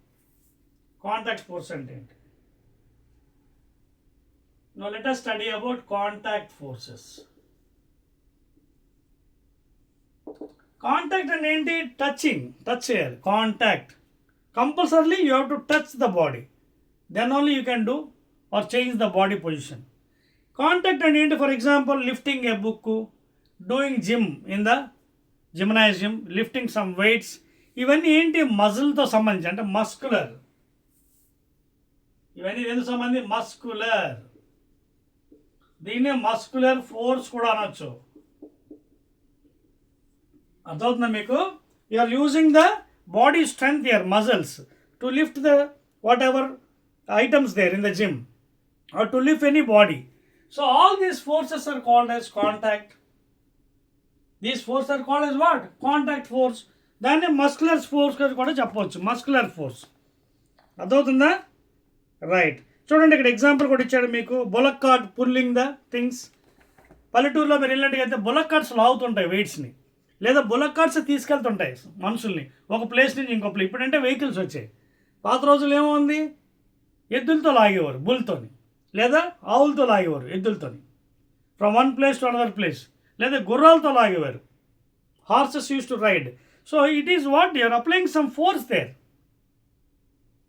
కాంటాక్ట్ ఫోర్స్ అంటే ఏంటి? Now let us study about contact forces. Contact అంటే ఏంటి? టచ్ చేయాలి. Contact, compulsorily you have to touch the body. then only you can do or change the body position. Contact and ఏంటి, for example, lifting a book, doing gym in the gymnasium, lifting some weights, ఇవన్నీ ఏంటి, మజిల్తో సంబంధించి, అంటే muscular. ఇవన్నీ ఎందుకు సంబంధించి, muscular. దీన్నే muscular force కూడా అనొచ్చు. అర్థమవుతుందా మీకు? You are using the body strength here, muscles, to lift the whatever items there in the gym or to lift any body. So all these forces are called as contact. These forces are called as what? Contact force. దాన్ని muscular force కూడా చెప్పవచ్చు, muscular force. అర్థమవుతుందా? Right. చూడండి ఇక్కడ example కూడా ఇచ్చాడు మీకు. Bullock cart pulling the things. పల్లెటూరులో మీరు వెళ్ళినట్టుగా బులక్ కార్ట్స్ లాగుతుంటాయి వెయిట్స్ని, లేదా బులక్ కార్ట్స్ తీసుకెళ్తుంటాయి మనుషుల్ని ఒక ప్లేస్ నుంచి ఇంకో ప్లేస్. ఇప్పుడంటే వెహికల్స్ వచ్చాయి. పాత రోజులు ఏముంది, ఎద్దులతో లాగేవారు, బుల్తోని, లేదా ఆవులతో లాగేవారు, ఎద్దులతోని, from one place to another place, లేదా గుర్రాలతో లాగేవారు, horses use to ride. So it is what you're applying some force there.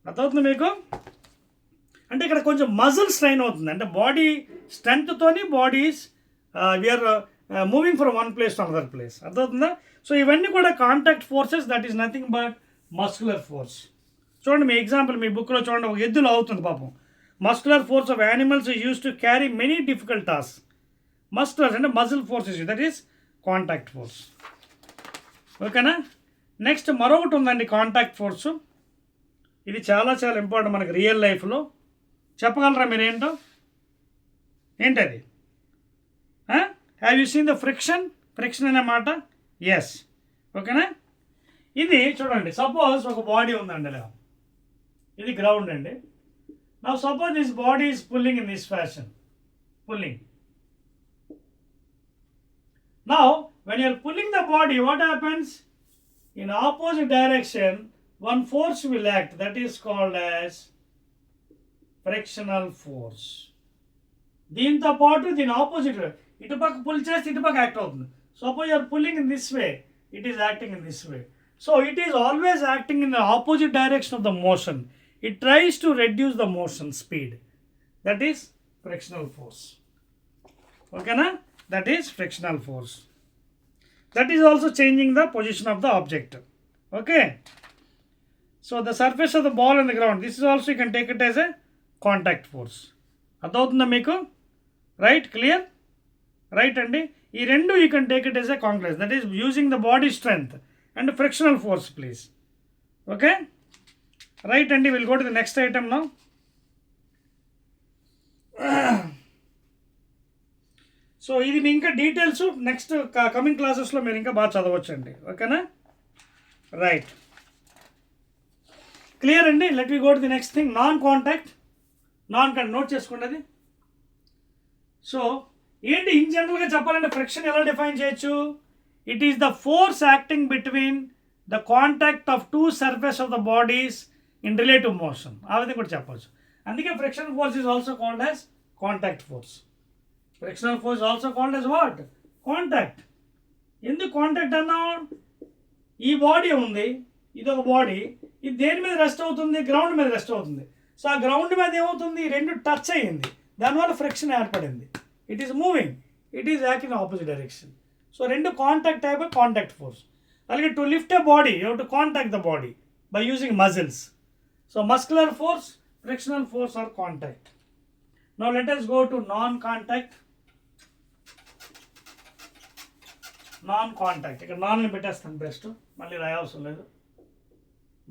అర్థమవుతుంది మీకు? అంటే ఇక్కడ కొంచెం మజిల్ స్ట్రైన్ అవుతుంది, అంటే బాడీ స్ట్రెంగ్త్తోని bodies we're moving from one place to another place. అర్థమవుతుందా? సో ఇవన్నీ కూడా contact forces, that is nothing but muscular force. చూడండి మీ ఎగ్జాంపుల్ మీ బుక్లో చూడండి, ఒక ఎద్దులో అవుతుంది పాపం. Muscular force of animals use to carry many difficult task. Muscular అంటే muscle forces, that is contact force. ఓకేనా? నెక్స్ట్ మరొకటి ఉందండి కాంటాక్ట్ ఫోర్స్. ఇది చాలా చాలా ఇంపార్టెంట్ మనకి రియల్ లైఫ్లో. చెప్పగలరా మీరు ఏంటో? ఏంటది? Have you seen the friction? Friction అనే మాట. ఎస్. ఓకేనా? ఇది చూడండి, సపోజ్ ఒక బాడీ ఉందండి, ఇలా ఇది గ్రౌండ్ అండి. Now suppose this body is pulling in this fashion, pulling. Now when you're pulling the body, what happens? In opposite direction one force will act, that is called as frictional force. దీంతో పాటు దీని opposite, ఇటుపక్క pull చేస్తే ఇటుపక్క act అవుతుంది. Suppose you're pulling in this way, it is acting in this way. So it is always acting in the opposite direction of the motion. It tries to reduce the motion speed. That is frictional force. Okay na? That is frictional force. That is also changing the position of the object. Okay. So the surface of the ball on the ground, this is also you can take it as a contact force. అర్థమవుతుందా మీకు? Right? Clear? Right అండి. ఈ రెండు you can take it as a complex. That is using the body strength and frictional force, please. Okay, right, and we'll go to the next item now. So ఇది మీ ఇంకా details next coming క్లాసెస్లో మీరు ఇంకా బాగా చదవచ్చండి. ఓకేనా? Right, clear అండి. Let we go to the next thing, non contact. Note చేసుకోండి అది. సో ఏంటి ఇన్ జనరల్గా చెప్పాలంటే ఫ్రిక్షన్ ఎలా డిఫైన్ చేయొచ్చు? It is the force acting between the contact of two surfaces of the bodies in relative motion. ఆ విధంగా కూడా చెప్పవచ్చు. అందుకే friction force is also called as contact force. Frictional force is also called as what? Contact. ఎందుకు contact అన్నాం? ఈ body ఉంది, ఇది ఒక బాడీ, ఇది దేని మీద రెస్ట్ అవుతుంది? గ్రౌండ్ మీద రెస్ట్ అవుతుంది. సో ఆ గ్రౌండ్ మీద ఏమవుతుంది? రెండు టచ్ అయ్యింది, దానివల్ల ఫ్రిక్షన్ ఏర్పడింది. It is moving, it is acting opposite direction. So రెండు contact type of contact force. అలాగే to lift a body you have to contact the body by using muscles. So muscular force, frictional force are contact. Now let us go to non-contact. Non-contact, ఇక్కడ non ని పెట్టేస్తాను best, మళ్ళీ రాయవసరం లేదు.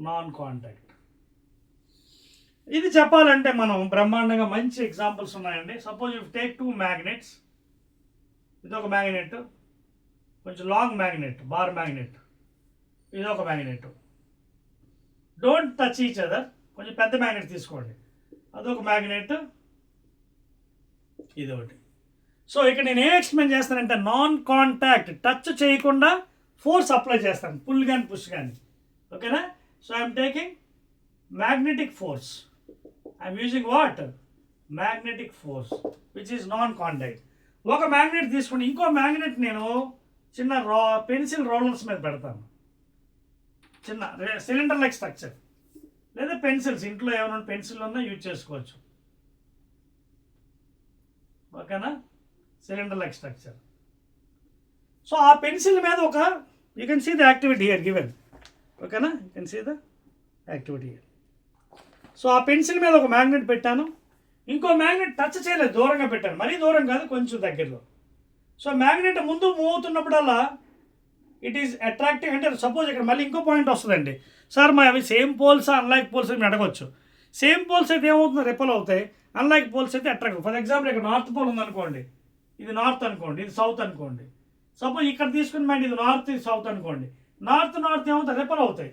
Non contact ఇది చెప్పాలంటే మనం బ్రహ్మాండంగా మంచి ఎగ్జాంపుల్స్ ఉన్నాయండి. Suppose you take two magnets. ఇది ఒక మ్యాగ్నెట్, కొంచెం లాంగ్ మ్యాగ్నెట్, బార్ మ్యాగ్నెట్. ఇది ఒక magnet. Don't touch each other. కొంచెం పెద్ద మ్యాగ్నెట్ తీసుకోండి, అదొక మ్యాగ్నెట్, ఇది ఒకటి. సో ఇక్కడ నేను ఏం ఎక్స్ప్లెయిన్ చేస్తానంటే నాన్ కాంటాక్ట్, టచ్ చేయకుండా ఫోర్స్ అప్లై చేస్తాను, పుల్ కానీ పుష్ కానీ. ఓకేనా? So I'm taking magnetic force. I'm using what? Magnetic force which is non contact. ఒక మ్యాగ్నెట్ తీసుకుని ఇంకో మ్యాగ్నెట్ నేను చిన్న పెన్సిల్ రోలర్స్ మీద పెడతాను, చిన్న సిలిండర్ లైక్ స్ట్రక్చర్, లేదా పెన్సిల్స్, ఇంట్లో ఏమైనా పెన్సిల్ ఉన్నా యూజ్ చేసుకోవచ్చు. ఓకేనా, సిలిండర్ లైక్ స్ట్రక్చర్. సో ఆ పెన్సిల్ మీద ఒక you can see the activity here given. ఓకేనా, you can see the activity here. So ఆ పెన్సిల్ మీద ఒక మ్యాగ్నెట్ పెట్టాను, ఇంకో మ్యాగ్నెట్ టచ్ చేయలేదు, దూరంగా పెట్టాను, మరీ దూరం కాదు, కొంచెం దగ్గరలో. సో మ్యాగ్నెట్ ముందు మూవ్ అవుతున్నప్పుడల్లా ఇట్ ఈస్ అట్రాక్టివ్. అంటే సపోజ్ ఇక్కడ మళ్ళీ ఇంకో పాయింట్ వస్తుందండి, సార్ మా అవి సేమ్ పోల్స్ అన్లైక్ పోల్స్ అని అడగవచ్చు. సేమ్ పోల్స్ అయితే ఏమవుతుంది, రిపల్ అవుతాయి. అన్లైక్ పోల్స్ అయితే అట్రాక్ట్. ఫర్ ఎగ్జాంపుల్ ఇక్కడ నార్త్ పోల్ ఉందనుకోండి, ఇది నార్త్ అనుకోండి, ఇది సౌత్ అనుకోండి. సపోజ్ ఇక్కడ తీసుకుని మైండ్ ఇది నార్త్, ఇది సౌత్ అనుకోండి. నార్త్ ఏమవుతాయి, రిపల్ అవుతాయి.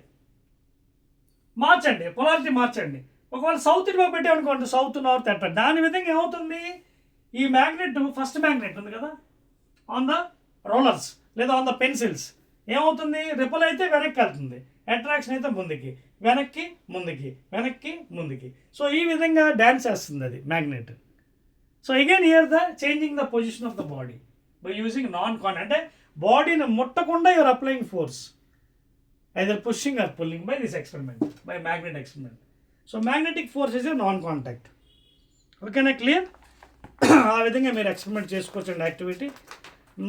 మార్చండి, పొలారిటీ మార్చండి. ఒకవేళ సౌత్ ఇటువైపు పెట్టామనుకోండి, సౌత్ నార్త్ అట్రాక్ట్. దాని విధంగా ఏమవుతుంది, ఈ మ్యాగ్నెట్ ఫస్ట్ మ్యాగ్నెట్ ఉంది కదా ఆన్ ద రోలర్స్ లేదా ఆన్ ద పెన్సిల్స్, ఏమవుతుంది, రిపల్ అయితే వెనక్కి వెళ్తుంది, అట్రాక్షన్ అయితే ముందుకి, వెనక్కి ముందుకి, వెనక్కి ముందుకి. సో ఈ విధంగా డ్యాన్స్ చేస్తుంది అది magnet. So again here the changing the position of the body by using non contact. అంటే బాడీని ముట్టకుండా you're applying force, either pushing or pulling by this experiment, by magnet experiment. So magnetic force is a non contact. ఓకేనా, clear? ఆ విధంగా మీరు experiment చేసుకోవచ్చండి activity.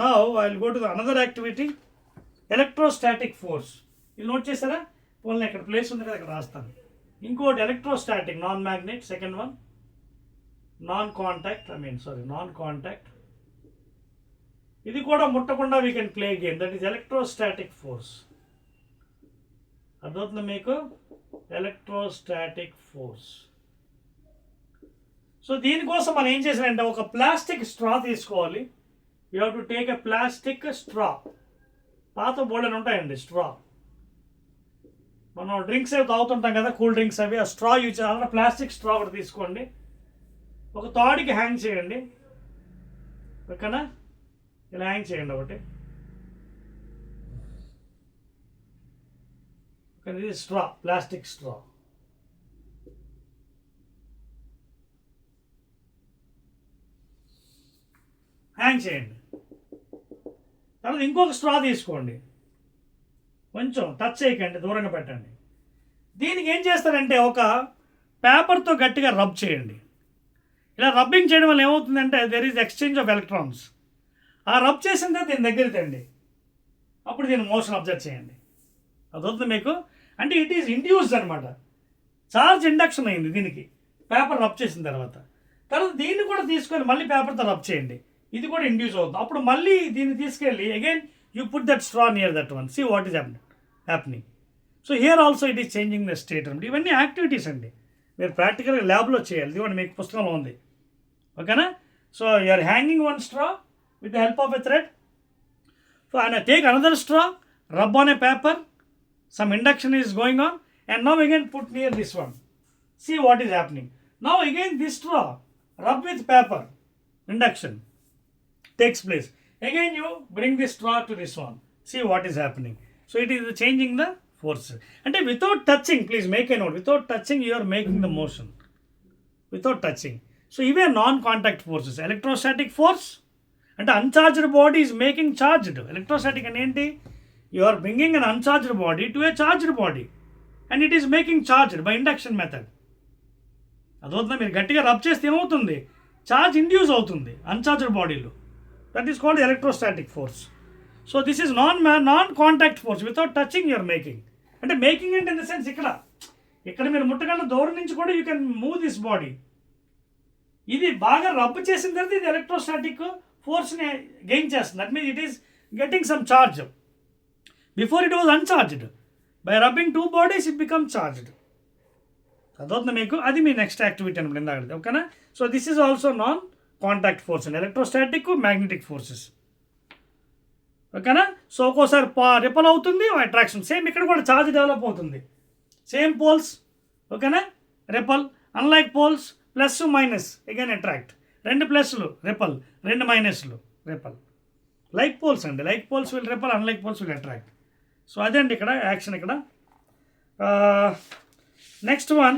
Now I will go to the another activity, electrostatic force. ఇది note చేస్తారా? పోనీ ఇక్కడ place ఉంది కదా, ఇక్కడ రాస్తాను. ఇంకోటి electrostatic, non magnet. Second one non contact, non contact. ఇది కూడా ముట్టకుండా we can play game, that is electrostatic force. అర్థమవుతుంది మీకు? Electrostatic force. సో దీనికోసం మనం ఏం చేసానంటే ఒక ప్లాస్టిక్ స్ట్రా తీసుకోవాలి. You have to take a plastic straw. పాత బోర్డెన్ ఉంటాయండి స్ట్రా, మనం డ్రింక్స్ అవి తాగుతుంటాం కదా, కూల్ డ్రింక్స్ అవి, ఆ స్ట్రా యూజ్ చేయాలంటే ప్లాస్టిక్ స్ట్రా ఒకటి తీసుకోండి. ఒక తాడికి హ్యాంగ్ చేయండి. ఓకేనా, ఇలా హ్యాంగ్ చేయండి ఒకటి. ఇది స్ట్రా, ప్లాస్టిక్ స్ట్రా. హ్యాంగ్ చేయండి. తర్వాత ఇంకొక స్ట్రా తీసుకోండి, కొంచెం టచ్ చేయకండి, దూరంగా పెట్టండి. దీనికి ఏం చేస్తారంటే ఒక పేపర్తో గట్టిగా రబ్ చేయండి. ఇలా రబ్బింగ్ చేయడం వల్ల ఏమవుతుందంటే there is exchange of electrons. ఆ రబ్ చేసిన తర్వాత దీని దగ్గర తండి, అప్పుడు దీని మోషన్ అబ్జర్వ్ చేయండి. అదవుతుంది మీకు. అంటే ఇట్ ఈజ్ ఇండ్యూస్డ్ అనమాట, చార్జ్ ఇండక్షన్ అయింది దీనికి పేపర్ రబ్ చేసిన తర్వాత. దీన్ని కూడా తీసుకొని మళ్ళీ పేపర్తో రబ్ చేయండి, ఇది కూడా ఇండ్యూస్ అవుతుంది. అప్పుడు మళ్ళీ దీన్ని తీసుకెళ్ళి again you put that straw near that one, see what is happening. So here also it is changing the state అనమాట. ఇవన్నీ యాక్టివిటీస్ అండి, మీరు ప్రాక్టికల్గా ల్యాబ్లో చేయాలి. ఇదిగోండి మీకు పుస్తకంలో ఉంది. ఓకేనా? So you are hanging one straw with the help of a thread. So and I take another straw, rub on a paper, some induction is going on, and now again put near this one. See what is happening. Now again this straw, rub with paper, induction takes place. Again you bring this straw to this one. See what is happening. So it is changing the force. And without touching, please make a note, without touching you are making the motion. Without touching. So even non-contact forces, electrostatic force, అంటే uncharged body is making charged. Electrostatic అంటే ఏంటి, you are bringing un uncharged body to a charged body and it is making charged by induction method. అదవుతుందా? మీరు గట్టిగా rub చేస్తే ఏమవుతుంది, charge induce అవుతుంది uncharged బాడీలో. That is called electrostatic force. So this is non contact force, without touching you're making. అంటే making అంటే in the sense ఇక్కడ మీరు ముట్టగల దూరం నుంచి కూడా you can move this body. ఇది బాగా రబ్ చేసిన తర్వాత ఇది ఎలక్ట్రోస్టాటిక్ ఫోర్స్ని గెయిన్ చేస్తుంది. That means it is getting some charge. Before it was uncharged, by rubbing two bodies it become charged. అదవుతుంది మీకు. అది మీ నెక్స్ట్ యాక్టివిటీ అనమాట ఇందాక. ఓకేనా? So this is also non contact force and electrostatic magnetic forces. ఓకేనా? So ఒక్కోసారి repel అవుతుంది, అట్రాక్షన్. సేమ్ ఇక్కడ కూడా చార్జ్ డెవలప్ అవుతుంది. సేమ్ పోల్స్, ఓకేనా, repel. Unlike poles plus minus again attract. రెండు ప్లస్లు రిపల్, రెండు మైనస్లు రిపల్. లైక్ పోల్స్ అండి, like poles will repel, unlike poles will attract. So అదే అండి ఇక్కడ యాక్షన్. ఇక్కడ నెక్స్ట్ వన్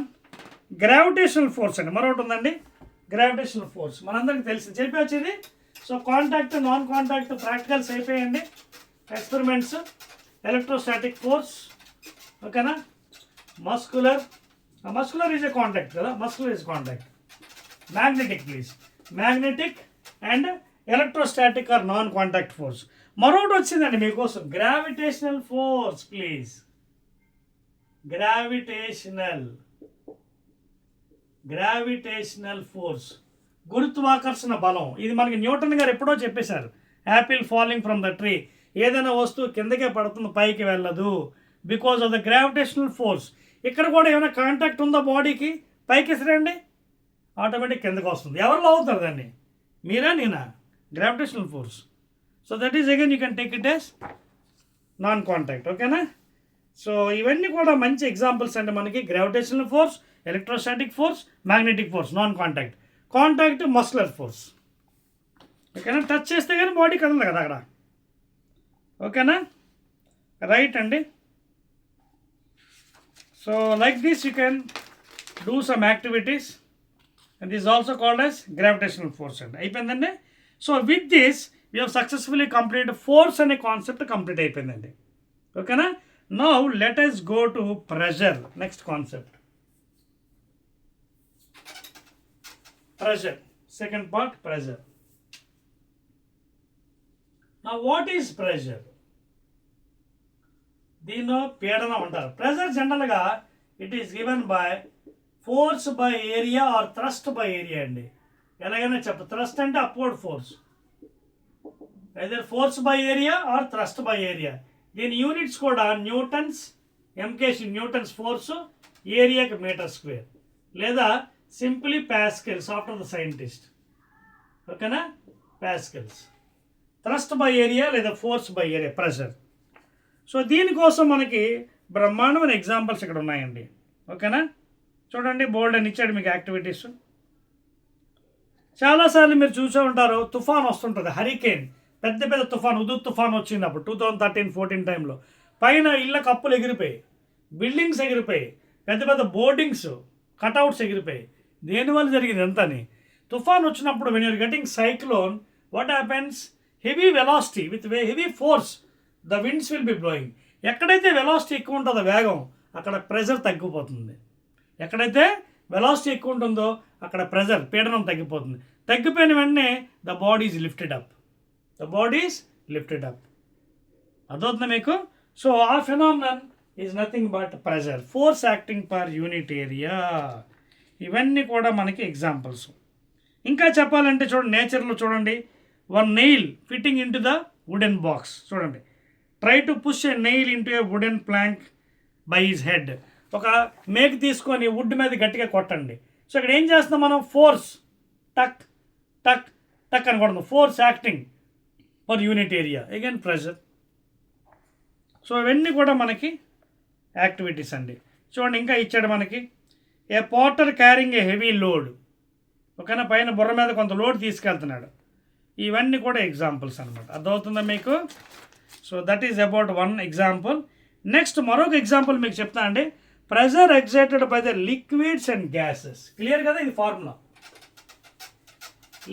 గ్రావిటేషనల్ ఫోర్స్ అండి, మరొకటి ఉందండి గ్రావిటేషనల్ ఫోర్స్. మనందరికీ తెలిసి చెప్పి వచ్చేది. So contact, non contact practicals అయిపోయాయండి. ఎక్స్పెరిమెంట్స్, ఎలక్ట్రోస్టాటిక్ ఫోర్స్, ఓకేనా, muscular, muscular is a contact కదా, muscular is contact. Magnetic please, magnetic and electrostatic are non contact force. మరొకటి వచ్చిందండి మీకోసం, gravitational force please. Gravitational force, గురుత్వాకర్షణ బలం. ఇది మనకి న్యూటన్ గారు ఎప్పుడో చెప్పేశారు. Apple falling from the tree, ఏదైనా వస్తువు కిందకే పడుతుంది, పైకి వెళ్ళదు, because of the gravitational force. ఇక్కడ కూడా ఏమైనా కాంటాక్ట్ ఉందా బాడీకి, పైకి ఎసరండి ఆటోమేటిక్ కిందకు వస్తుంది. ఎవరిలో అవుతారు దాన్ని, మీరా నేనా? Gravitational force. So that is again you can take it as non contact. ఓకేనా? సో ఇవన్నీ కూడా మంచి ఎగ్జాంపుల్స్ అండి మనకి. Gravitational force, electrostatic force, magnetic force non contact. Contact muscular force. ఓకేనా? టచ్ చేస్తే కానీ బాడీ కదలదు కదా అక్కడ. ఓకేనా? రైట్ అండి. So like this you can do some activities and this also called as gravitational force అండి. అయిపోయిందండి. So with this we have successfully complete force అనే కాన్సెప్ట్ కంప్లీట్ అయిపోయిందండి. ఓకేనా? Now let us go to pressure. Next concept, pressure. Second part, pressure. Now what is pressure? దీనిలో పీడనం అంటారు. Pressure జనరల్గా it is given by force by area or thrust by area అండి. ఎలాగైనా చెప్పు, థ్రస్ట్ అంటే upward force, either force by area or thrust by area. దీని units కూడా న్యూటన్స్, ఎంకేసి న్యూటన్స్ ఫోర్సు, ఏరియాకి మీటర్ స్క్వేర్, లేదా simply pascals after the scientist. ఓకేనా? Pascals. Thrust by area లేదా force by area, pressure. So దీనికోసం మనకి బ్రహ్మాండమైన examples ఇక్కడ ఉన్నాయండి. ఓకేనా? చూడండి, బోల్డ్ అని ఇచ్చాడు మీకు యాక్టివిటీస్. చాలాసార్లు మీరు చూసే ఉంటారు, తుఫాన్ వస్తుంటుంది, హరికేన్, పెద్ద పెద్ద తుఫాన్, ఉదుత్ తుఫాన్ వచ్చింది అప్పుడు 2013-14 టైంలో. పైన ఇళ్ళ కప్పులు ఎగిరిపోయి, బిల్డింగ్స్ ఎగిరిపోయి, పెద్ద పెద్ద బోర్డింగ్స్, కట్అవుట్స్ ఎగిరిపోయి. దేనివల్ల జరిగింది ఎంతని? తుఫాన్ వచ్చినప్పుడు when you're getting cyclone, what happens? Heavy velocity with heavy force the winds will be blowing. ఎక్కడైతే వెలాసిటీ ఎక్కువ ఉంటుందో వేగం, అక్కడ ప్రెజర్ తగ్గిపోతుంది. ఎక్కడైతే వెలాసిటీ ఎక్కువ ఉంటుందో అక్కడ ప్రెజర్, పీడనం తగ్గిపోతుంది. తగ్గిపోయిన వెంటనే the body is lifted up. అర్థవుతుందా మీకు? సో ఆ phenomenon is nothing but pressure, force acting per unit area. ఇవన్నీ కూడా మనకి ఎగ్జాంపుల్స్. ఇంకా చెప్పాలంటే చూడండి, నేచర్లో చూడండి, one nail fitting in to the wooden box. చూడండి, try to push a nail in to a wooden plank by his head. ఒక మేక్ తీసుకొని వుడ్ మీద గట్టిగా కొట్టండి. సో ఇక్కడ ఏం చేస్తున్నాం మనం? ఫోర్స్, టక్ టక్ టక్ అని కొడుతున్నాం. Force acting per unit area, again pressure. So ఇవన్నీ కూడా మనకి యాక్టివిటీస్ అండి. చూడండి, ఇంకా ఇచ్చాడు మనకి, a porter carrying a heavy load. ఓకేనా? పైన బుర్ర మీద కొంత లోడ్ తీసుకెళ్తున్నాడు. ఇవన్నీ కూడా ఎగ్జాంపుల్స్ అనమాట. అర్థమవుతుందా మీకు? So that is about one example. Next మరొక ఎగ్జాంపుల్ మీకు చెప్తా అండి. Pressure excited by the liquids and gases. Clear కదా? ఇది ఫార్ములా.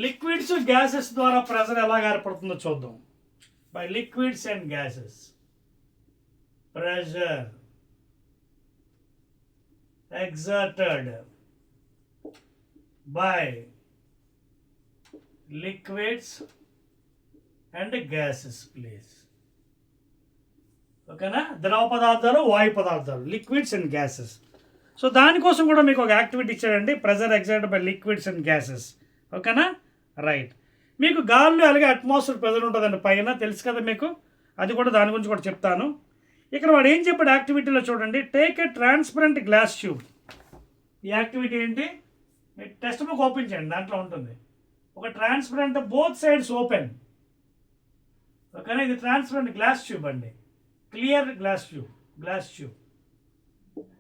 లిక్విడ్స్, గ్యాసెస్ ద్వారా ప్రెజర్ ఎలా ఏర్పడుతుందో చూద్దాం. By liquids and gases, pressure exerted by liquids and gases please. ఓకేనా? ద్రవ పదార్థాలు, వాయు పదార్థాలు, లిక్విడ్స్ అండ్ గ్యాసెస్. సో దానికోసం కూడా మీకు ఒక యాక్టివిటీ ఇచ్చాడండి, pressure excited by liquids and gases. ఓకేనా? రైట్. మీకు గాల్లో అలాగే అట్మాస్ఫియర్ ప్రెజర్ ఉంటుందండి పైన, తెలుసు కదా మీకు. అది కూడా దాని గురించి కూడా చెప్తాను. ఇక్కడ వాడు ఏం చెప్పాడు యాక్టివిటీలో చూడండి, take a transparent glass tube. ఈ యాక్టివిటీ ఏంటి? మీరు టెక్స్ట్ బుక్ ఓపెన్ చేయండి, దాంట్లో ఉంటుంది. ఒక ట్రాన్స్పరెంట్, బోత్ సైడ్స్ ఓపెన్. ఓకేనా? ఇది ట్రాన్స్పరెంట్ గ్లాస్ ట్యూబ్ అండి, క్లియర్ గ్లాస్ ట్యూబ్.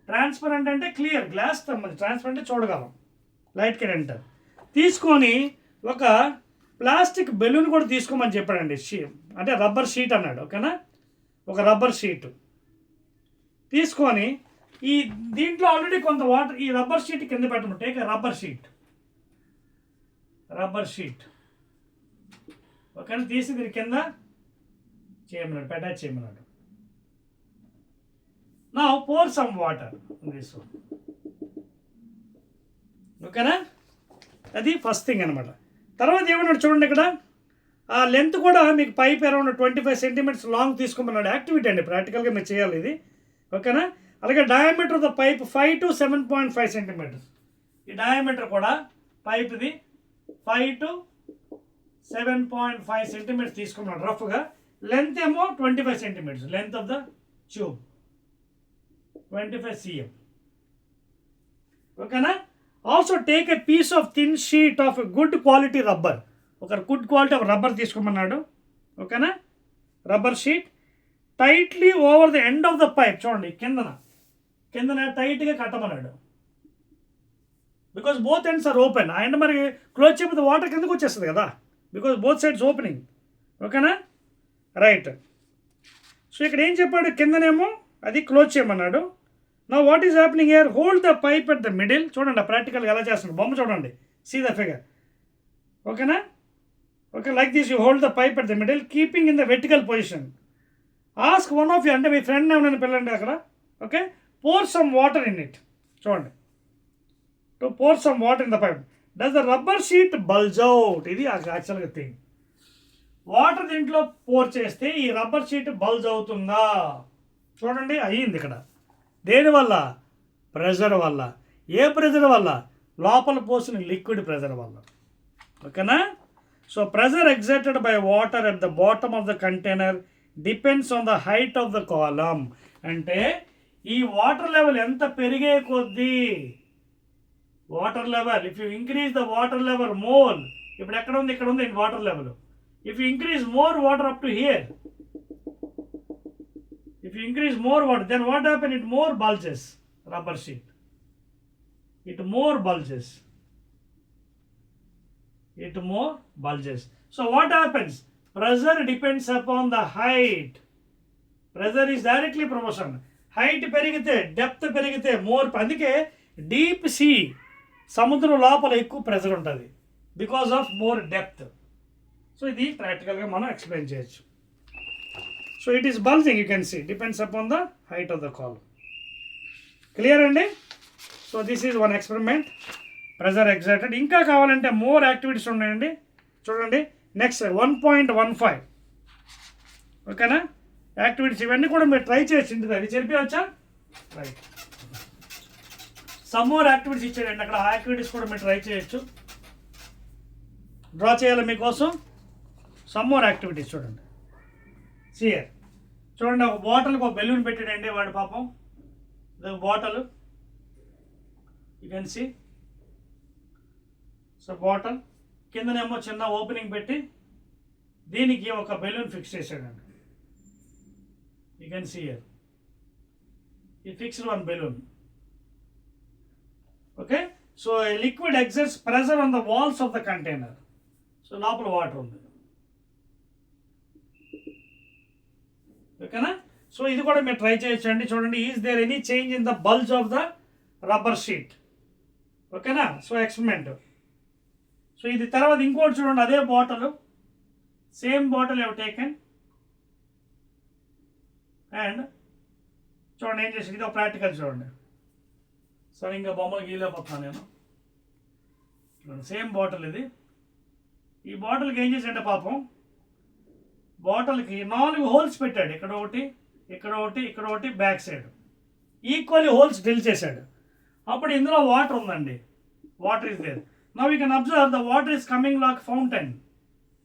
ట్రాన్స్పరెంట్ అంటే క్లియర్, గ్లాస్ ట్రాన్స్పరెంట్ అంటే చూడగలం, లైట్ కెన్ ఎంటర్. తీసుకొని ఒక ప్లాస్టిక్ బెలూన్ కూడా తీసుకోమని చెప్పాడండి, అంటే రబ్బర్ షీట్ అన్నాడు. ఓకేనా? ఒక రబ్బర్ షీట్ తీసుకొని ఈ దీంట్లో ఆల్రెడీ కొంత వాటర్, ఈ రబ్బర్ షీట్ కింద పెట్టమంటే, టేక్ రబ్బర్ షీట్. ఓకేనా? తీసి దీని కింద చేయమన్నాడు, అటాచ్ చేయమన్నాడు. Now pour some water in this one. ఓకేనా, అది ఫస్ట్ థింగ్ అనమాట. తర్వాత ఏమన్నాడు చూడండి, ఇక్కడ ఆ లెంత్ కూడా మీకు పైప్ అరౌండ్ 25 సెంటీమీటర్స్ లాంగ్ తీసుకోమన్నాడు. యాక్టివిటీ అండి, ప్రాక్టికల్గా మీరు చేయాలి ఇది. ఓకేనా, అలాగే diameter of the pipe 5 to 7.5 centimetres. ఈ డయామీటర్ కూడా పైప్ది 5 to 7.5 సెంటీమీటర్స్ తీసుకున్నాడు రఫ్గా. లెంత్ ఏమో 25 centimetres, length of the tube 25 cm. ఓకేనా, also take a piece of thin sheet of good quality rubber. ఒక గుడ్ క్వాలిటీ ఆఫ్ రబ్బర్ తీసుకోమన్నాడు. ఓకేనా, rubber sheet tightly over the end of the pipe. చూడండి కిందన టైట్గా కట్టమన్నాడు. Because both ends are open. ఆ end మరి క్లోజ్ చేయకపోతే వాటర్ కిందకు వచ్చేస్తుంది కదా, బికాస్ బోత్ సైడ్స్ ఓపెనింగ్. ఓకేనా, రైట్. సో ఇక్కడ ఏం చెప్పాడు, కిందనేమో అది క్లోజ్ చేయమన్నాడు. నా what is happening here, hold the pipe at the middle. చూడండి ప్రాక్టికల్గా ఎలా చేస్తున్నాడు, బొమ్మ చూడండి, సీ ద ఫిగర్. ఓకేనా, okay, like this you hold the pipe at the middle keeping in the vertical position. Ask one of you, అంటే మీ friend ఏమైనా పిల్లండి అక్కడ. Okay, pour some water in it. చూడండి, to pour some water in the pipe. Does the rubber sheet bulge out. ఇది యాక్చువల్గా thing. Water దీంట్లో pour చేస్తే ఈ రబ్బర్ షీట్ బల్జ్ అవుతుందా? చూడండి, అయ్యింది ఇక్కడ. దేనివల్ల? ప్రెషర్ వల్ల. ఏ ప్రెషర్ వల్ల? లోపల పోసిన లిక్విడ్ ప్రెషర్ వల్ల. ఓకేనా, so pressure exerted by water at the bottom of the container depends on the height of the column. అంటే ఈ వాటర్ లెవెల్ ఎంత పెరిగే కొద్దీ, water level if you increase the water level more, ఇప్పుడు ఎక్కడ ఉంది, ఇక్కడ ఉంది water level. If you increase more water up to hear, if you increase more water, then what happens? It more bulges, rubber sheet. It more bulges. So what happens? Pressure depends upon the height. Pressure is directly proportional. Height పెరిగితే, depth పెరిగితే more. అందుకే deep sea, సముద్రం లోపల ఎక్కువ pressure ఉంటుంది, because of more depth. So ఇది ప్రాక్టికల్గా మనం ఎక్స్ప్లెయిన్ చేయొచ్చు. So it is bulging, you can see, depends upon the height of the column. Clear అండి? So this is one experiment, pressure exerted. ఇంకా కావాలంటే మోర్ యాక్టివిటీస్ ఉన్నాయండి, చూడండి. నెక్స్ట్ 1.15. ఓకేనా, యాక్టివిటీస్ ఇవన్నీ కూడా మీరు ట్రై చేయొచ్చు ఇంటిది. అవి చెప్పవచ్చా? రైట్. సమ్ మోర్ యాక్టివిటీస్ ఇచ్చాడండి అక్కడ, ఆ యాక్టివిటీస్ కూడా మీరు ట్రై చేయొచ్చు. డ్రా చేయాలి మీకోసం సమ్ మోర్ యాక్టివిటీస్. చూడండి, సియర్ చూడండి, ఒక బాటిల్కి ఒక బెలూన్ పెట్టాడండి వాడు పాపం. Bottle, you can see. So bottle కిందనేమో చిన్న ఓపెనింగ్ పెట్టి దీనికి ఒక బెలూన్ ఫిక్స్ చేశాడండి. యూ కెన్ సీ హియర్, ఈ fixed one balloon. Okay, so liquid exerts pressure on the walls of the container. So లోపల వాటర్ ఉంది. ఓకేనా, సో ఇది కూడా మీరు ట్రై చేయొచ్చు అండి. చూడండి, is there any change in the bulge of the rubber sheet? ఓకేనా, సో ఎక్స్పెరిమెంట్. సో ఇది తర్వాత ఇంకోటి చూడండి, అదే bottle, same bottle have taken and చూడండి ఏం చేసి, ఇది ఒక ప్రాక్టికల్ చూడండి. సరే, ఇంకా బొమ్మలు గీలేకపోతున్నాను నేను. చూడండి, సేమ్ బాటిల్ ఇది. ఈ బాటిల్కి ఏం చేశాడంటే పాపం, బాటిల్కి 4 హోల్స్ పెట్టాడు. ఇక్కడ ఒకటి, ఇక్కడ ఒకటి, ఇక్కడ ఒకటి, back side equally holes drill చేశాడు. అప్పుడు ఇందులో వాటర్ ఉందండి, water is there. Now you can observe the water is coming like fountain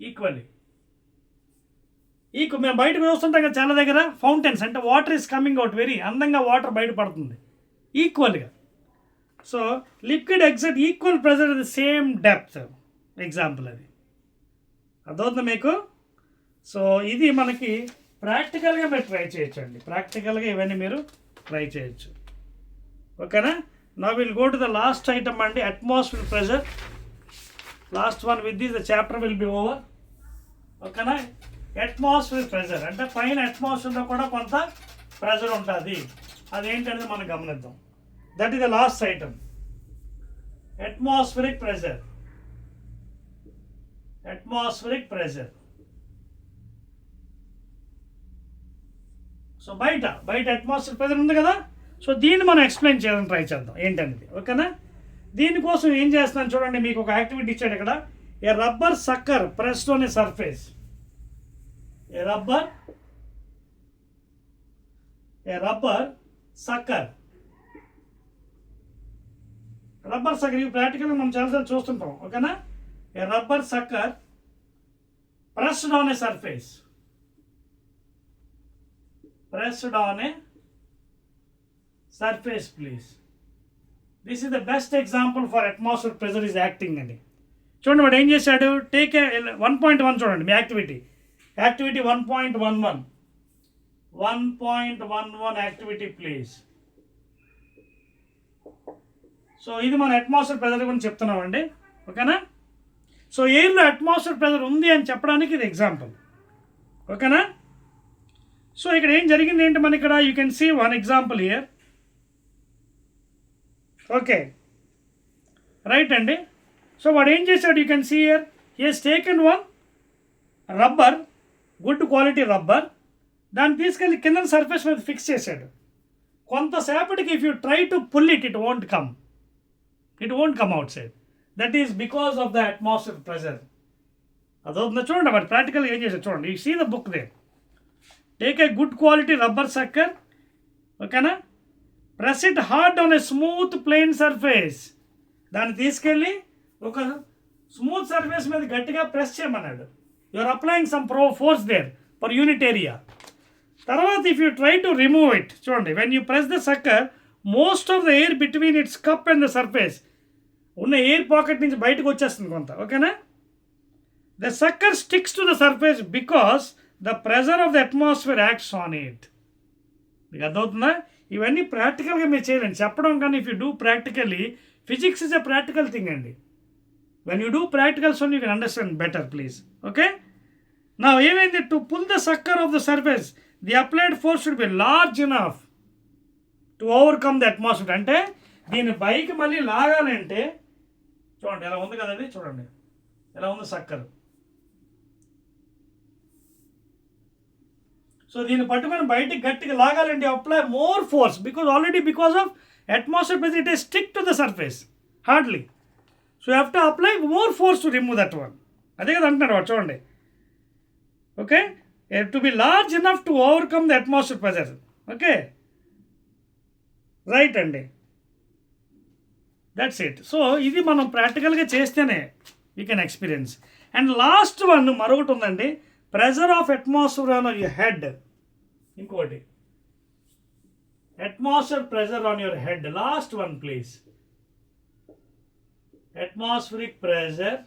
equally. మేము బయటకు చూస్తుంటాం కదా చాలా దగ్గర ఫౌంటైన్స్, అంటే water is coming out, very అందంగా వాటర్ బయటపడుతుంది ఈక్వల్గా. So liquid exit equal pressure the same depth. Example అది అర్థమవుతుంది మీకు? సో ఇది మనకి ప్రాక్టికల్గా మీరు ట్రై చేయొచ్చు అండి, ప్రాక్టికల్గా ఇవన్నీ మీరు ట్రై చేయొచ్చు. ఓకేనా, now will go to the last item అండి, atmosphere pressure. Last one, with this the chapter will be over. ఓకేనా, అట్మాస్ఫియర్ ప్రెషర్ అంటే పైన అట్మాస్ఫియర్లో కూడా కొంత ప్రెషర్ ఉంటుంది, అదేంటనేది మనం గమనిద్దాం. That is the last item, atmospheric pressure. Atmospheric pressure. So బయట అట్మాస్ఫియర్ ప్రెషర్ ఉంది కదా, సో దీన్ని మనం ఎక్స్ప్లెయిన్ చేయడానికి ట్రై చేద్దాం ఏంటనేది. ఓకేనా, దీనికోసం ఏం చేస్తున్నాను చూడండి, మీకు ఒక యాక్టివిటీ ఇచ్చాడు ఇక్కడ. ఏ rubber sucker pressed on a surface. A rubber sucker ఇవి ప్రాక్టికల్గా మనం చాలాసార్లు చూస్తుంటాం. ఓకేనా? ఏ rubber sucker pressed on a surface. Pressed on a surface, please. This is the best example for atmospheric pressure is acting అండి. చూడండి వాడు ఏం చేశాడు, టేక్ 1.1 చూడండి మీ యాక్టివిటీ 1.11 యాక్టివిటీ ప్లీజ్. సో ఇది మన అట్మాస్ఫియర్ ప్రెజర్ గురించి చెప్తున్నామండి. ఓకేనా? సో ఎయిర్లో అట్మాస్ఫియర్ ప్రెజర్ ఉంది అని చెప్పడానికి ఇది ఎగ్జాంపుల్. ఓకేనా? సో ఇక్కడ ఏం జరిగింది ఏంటి మన ఇక్కడ, you can see one example here. Okay right అండి. సో వాడు ఏం చేశాడు, you can see here he he's taken one rubber, good quality rubber, దాన్ని తీసుకెళ్ళి కింద సర్ఫేస్ మీద ఫిక్స్ చేశాడు. కొంతసేపటికి if you try to pull it won't come out side. That is because of the atmosphere pressure. అదవుతుందా చూడండి, వాడు ప్రాక్టికల్గా ఏం చేశాడు చూడండి. You see the book they. Take a good quality rubber sucker, ఓకేనా, press it hard on a smooth plain surface. దాన్ని తీసుకెళ్ళి ఒక స్మూత్ సర్ఫేస్ మీద గట్టిగా ప్రెస్ చేయమన్నాడు. You're applying some force there for unit area. తర్వాత if you try to remove it, చూడండి, when you press the sucker most of the air between its cup and the surface, ఉన్న air pocket నుంచి బయటకు వచ్చేస్తుంది కొంత. ఓకేనా? The sucker sticks to the surface because the pressure of the atmosphere acts on it. మీకు అర్థమవుతుందా? ఇవన్నీ ప్రాక్టికల్గా మీరు చేయాలండి, చెప్పడం కానీ. If you do practically, physics is a practical thing అండి. When you do practicals own you can understand better please. Okay, నా ఏమైంది, to pull the sucker off the surface the applied force should be large enough to overcome the atmosphere. అంటే దీన్ని పైకి మళ్ళీ లాగాలంటే చూడండి ఎలా ఉంది కదా, అది చూడండి ఎలా ఉంది సక్కర్. సో దీన్ని పట్టుకొని బయటికి గట్టిగా లాగాలంటే apply more force because of atmosphere pressure it is stick to the surface hardly. So you have to apply more force to remove that one. అదే కదా అంటున్నాడు వాడు చూడండి. Okay, to be large enough to overcome the atmosphere pressure. Okay right అండి, that's it. So ఇది మనం ప్రాక్టికల్గా చేస్తేనే you can experience. And last one మరొకటి ఉందండి, pressure of atmosphere on your head. ఇంకోటి atmosphere pressure on your head. Last one please. Atmospheric pressure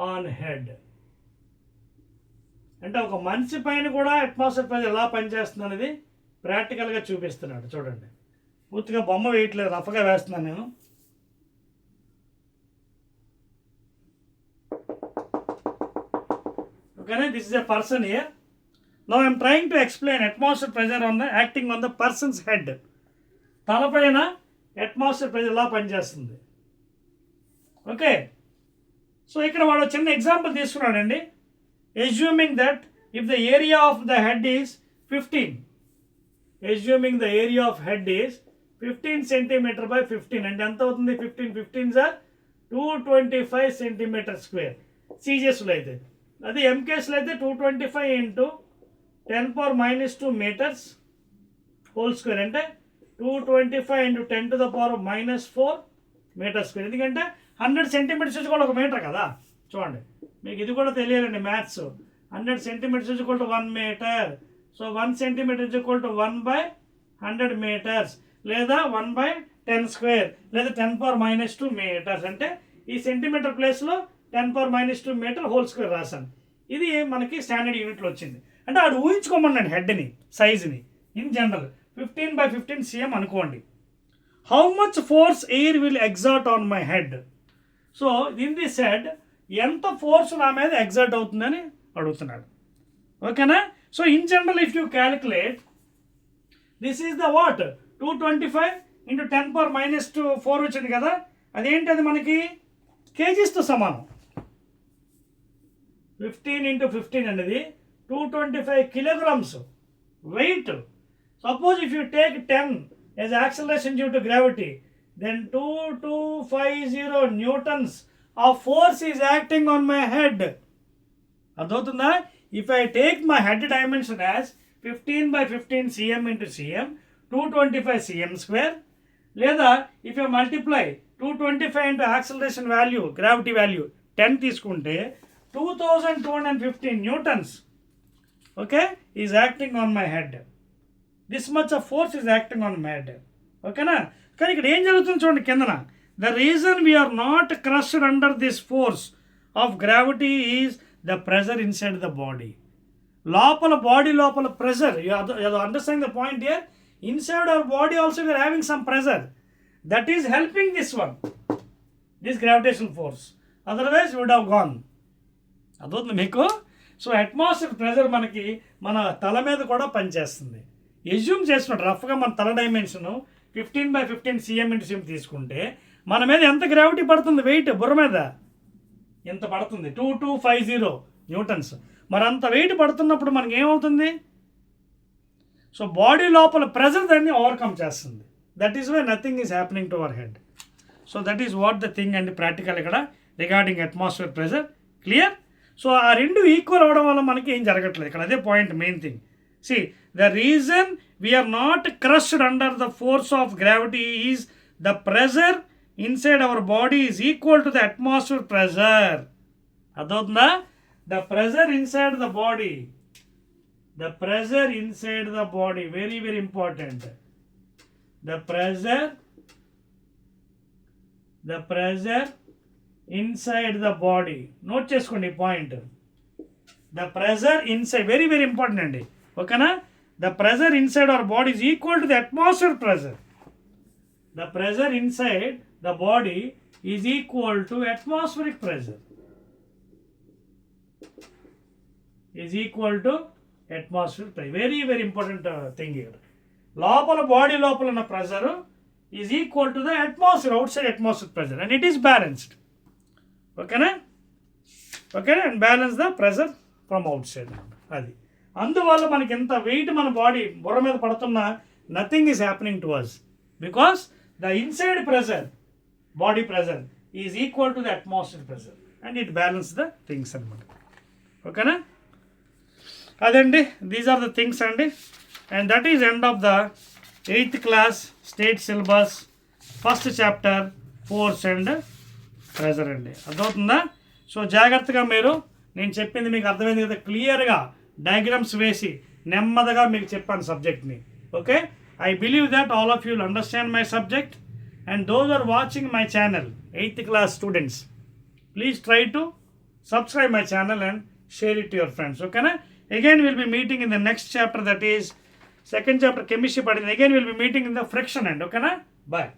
on head. అంటే ఒక మనిషి పైన కూడా అట్మాస్ఫియర్ ప్రెజర్ ఎలా పనిచేస్తుంది అనేది ప్రాక్టికల్గా చూపిస్తున్నాడు. చూడండి, పూర్తిగా బొమ్మ వేయట్లేదు, రఫ్గా వేస్తున్నాను నేను. Okay, this is a person here. Now I am trying to explain atmosphere pressure acting on the person's head. తలపైన అట్మాస్ఫియర్ ప్రెజర్ ఎలా పనిచేస్తుంది. ఓకే, సో ఇక్కడ వాడు చిన్న ఎగ్జాంపుల్ తీసుకున్నాడండి. Assuming that if the area of the head is 15, assuming the area of head is 15 centimetre by 15, అంటే ఎంత అవుతుంది, 15 సార్ 225 సెంటీమీటర్ స్క్వేర్. సీజెస్లో అయితే అది ఎంకేస్లో అయితే 225 ఇంటూ 10⁻² మీటర్స్ హోల్ స్క్వేర్, అంటే 225 ఇంటూ 10⁻⁻4 మీటర్ స్క్వేర్. ఎందుకంటే 100 సెంటీమీటర్స్ వచ్చి కూడా 1 మీటర్ కదా. చూడండి, మీకు ఇది కూడా తెలియాలండి మ్యాథ్స్. 100 సెంటీమీటర్స్ వచ్చి 1 మీటర్. సో 1 సెంటీమీటర్ వచ్చి 1/100 మీటర్స్, లేదా 1/10 స్క్వేర్, లేదా 10⁻² మీటర్స్. అంటే ఈ సెంటీమీటర్ ప్లేస్లో 10⁻² మీటర్ హోల్ స్క్వేర్ రాశాను. ఇది మనకి స్టాండర్డ్ యూనిట్లో వచ్చింది. అంటే ఆడు ఊహించుకోమన్నాను హెడ్ని, సైజుని. ఇన్ జనరల్ 15/15 cm అనుకోండి. How much force air will exert on my head. So in this head ఎంత ఫోర్స్ నా మీద ఎగ్జర్ట్ అవుతుందని అడుగుతున్నాడు. ఓకేనా? So in general if you calculate, this is the what 225 into 10⁻⁻4 వచ్చింది కదా. అదేంటి, అది మనకి కేజీస్తో సమానం. 15 ఇంటూ 15 అనేది 225 kilograms weight. Suppose if you take 10 as acceleration due to gravity, then 2250 newtons of force is acting on my head. అర్థమవుతుందా? If I take my head dimension as 15 by 15 cm into cm, 225 cm square, లేదా if I multiply 225 into acceleration value, gravity value 10 తీసుకుంటే 2215 newtons, okay, is acting on my head. This much of force is acting on my head. ఓకేనా? కానీ ఇక్కడ ఏం జరుగుతుంది చూడండి కిందన. The reason we're not crushed under this force of gravity is the pressure inside the body. Body లోపల pressure, you understand the point here. Inside our body also we're having some pressure that is helping this one, this gravitational force. Otherwise would have gone. అదవుతుంది మీకు. So atmosphere pressure మనకి మన తల మీద కూడా పనిచేస్తుంది. Assume చేస్తున్నాడు రఫ్గా మన తల dimension 15 by 15 cm into cm తీసుకుంటే మన మీద ఎంత గ్రావిటీ పడుతుంది, వెయిట్ బుర్ర మీద ఎంత పడుతుంది, 2250 న్యూటన్స్. మరి అంత వెయిట్ పడుతున్నప్పుడు మనకి ఏమవుతుంది? సో బాడీ లోపల ప్రెజర్ దాన్ని ఓవర్కమ్ చేస్తుంది. That is why nothing is happening to our head. So that is what the thing అండి ప్రాక్టికల్ ఇక్కడ regarding atmosphere pressure. Clear? So ఆ రెండు ఈక్వల్ అవ్వడం వల్ల మనకి ఏం జరగట్లేదు ఇక్కడ. అదే point, main thing. See, the reason we are not crushed under the force of gravity is the pressure inside our body is equal to the atmosphere pressure. Adhodna? The pressure inside the body. The pressure inside the body. Very, very important. The pressure inside the body. Note cheskondi point. The pressure inside. Very, very important andi. ఓకేనా? The pressure inside our body is equal to the atmosphere pressure. The pressure inside the body is equal to atmospheric pressure. Is equal to atmosphere pressure. Very very important thing ఇక్కడ. Body లోపల ఉన్న pressure is equal to the atmosphere, out side atmosphere pressure, and it is balanced. ఓకేనా? ఓకేనా? And balance the pressure from out side. అది అందువల్ల మనకి ఎంత wait మన బాడీ బుర్ర మీద పడుతున్నా nothing is happening to us because the inside pressure, body pressure is equal to the atmosphere pressure and it balance the things అనమాట. ఓకేనా? అదండి, దీస్ ఆర్ ద థింగ్స్ అండి. And that is end of the 8th class state syllabus first chapter force and pressure అండి. అర్థమవుతుందా? So జాగ్రత్తగా మీరు, నేను చెప్పింది మీకు అర్థమైంది కదా, క్లియర్గా డయాగ్రామ్స్ వేసి నెమ్మదిగా మీకు చెప్పాను సబ్జెక్ట్ని. Okay, I believe that all of you will understand my subject. And those are watching my channel 8th class students, please try to subscribe my channel and share it to your friends. Okay na? Again we'll be meeting in the next chapter, that is second chapter chemistry, but again we'll be meeting in the friction end. Okay na? Bye.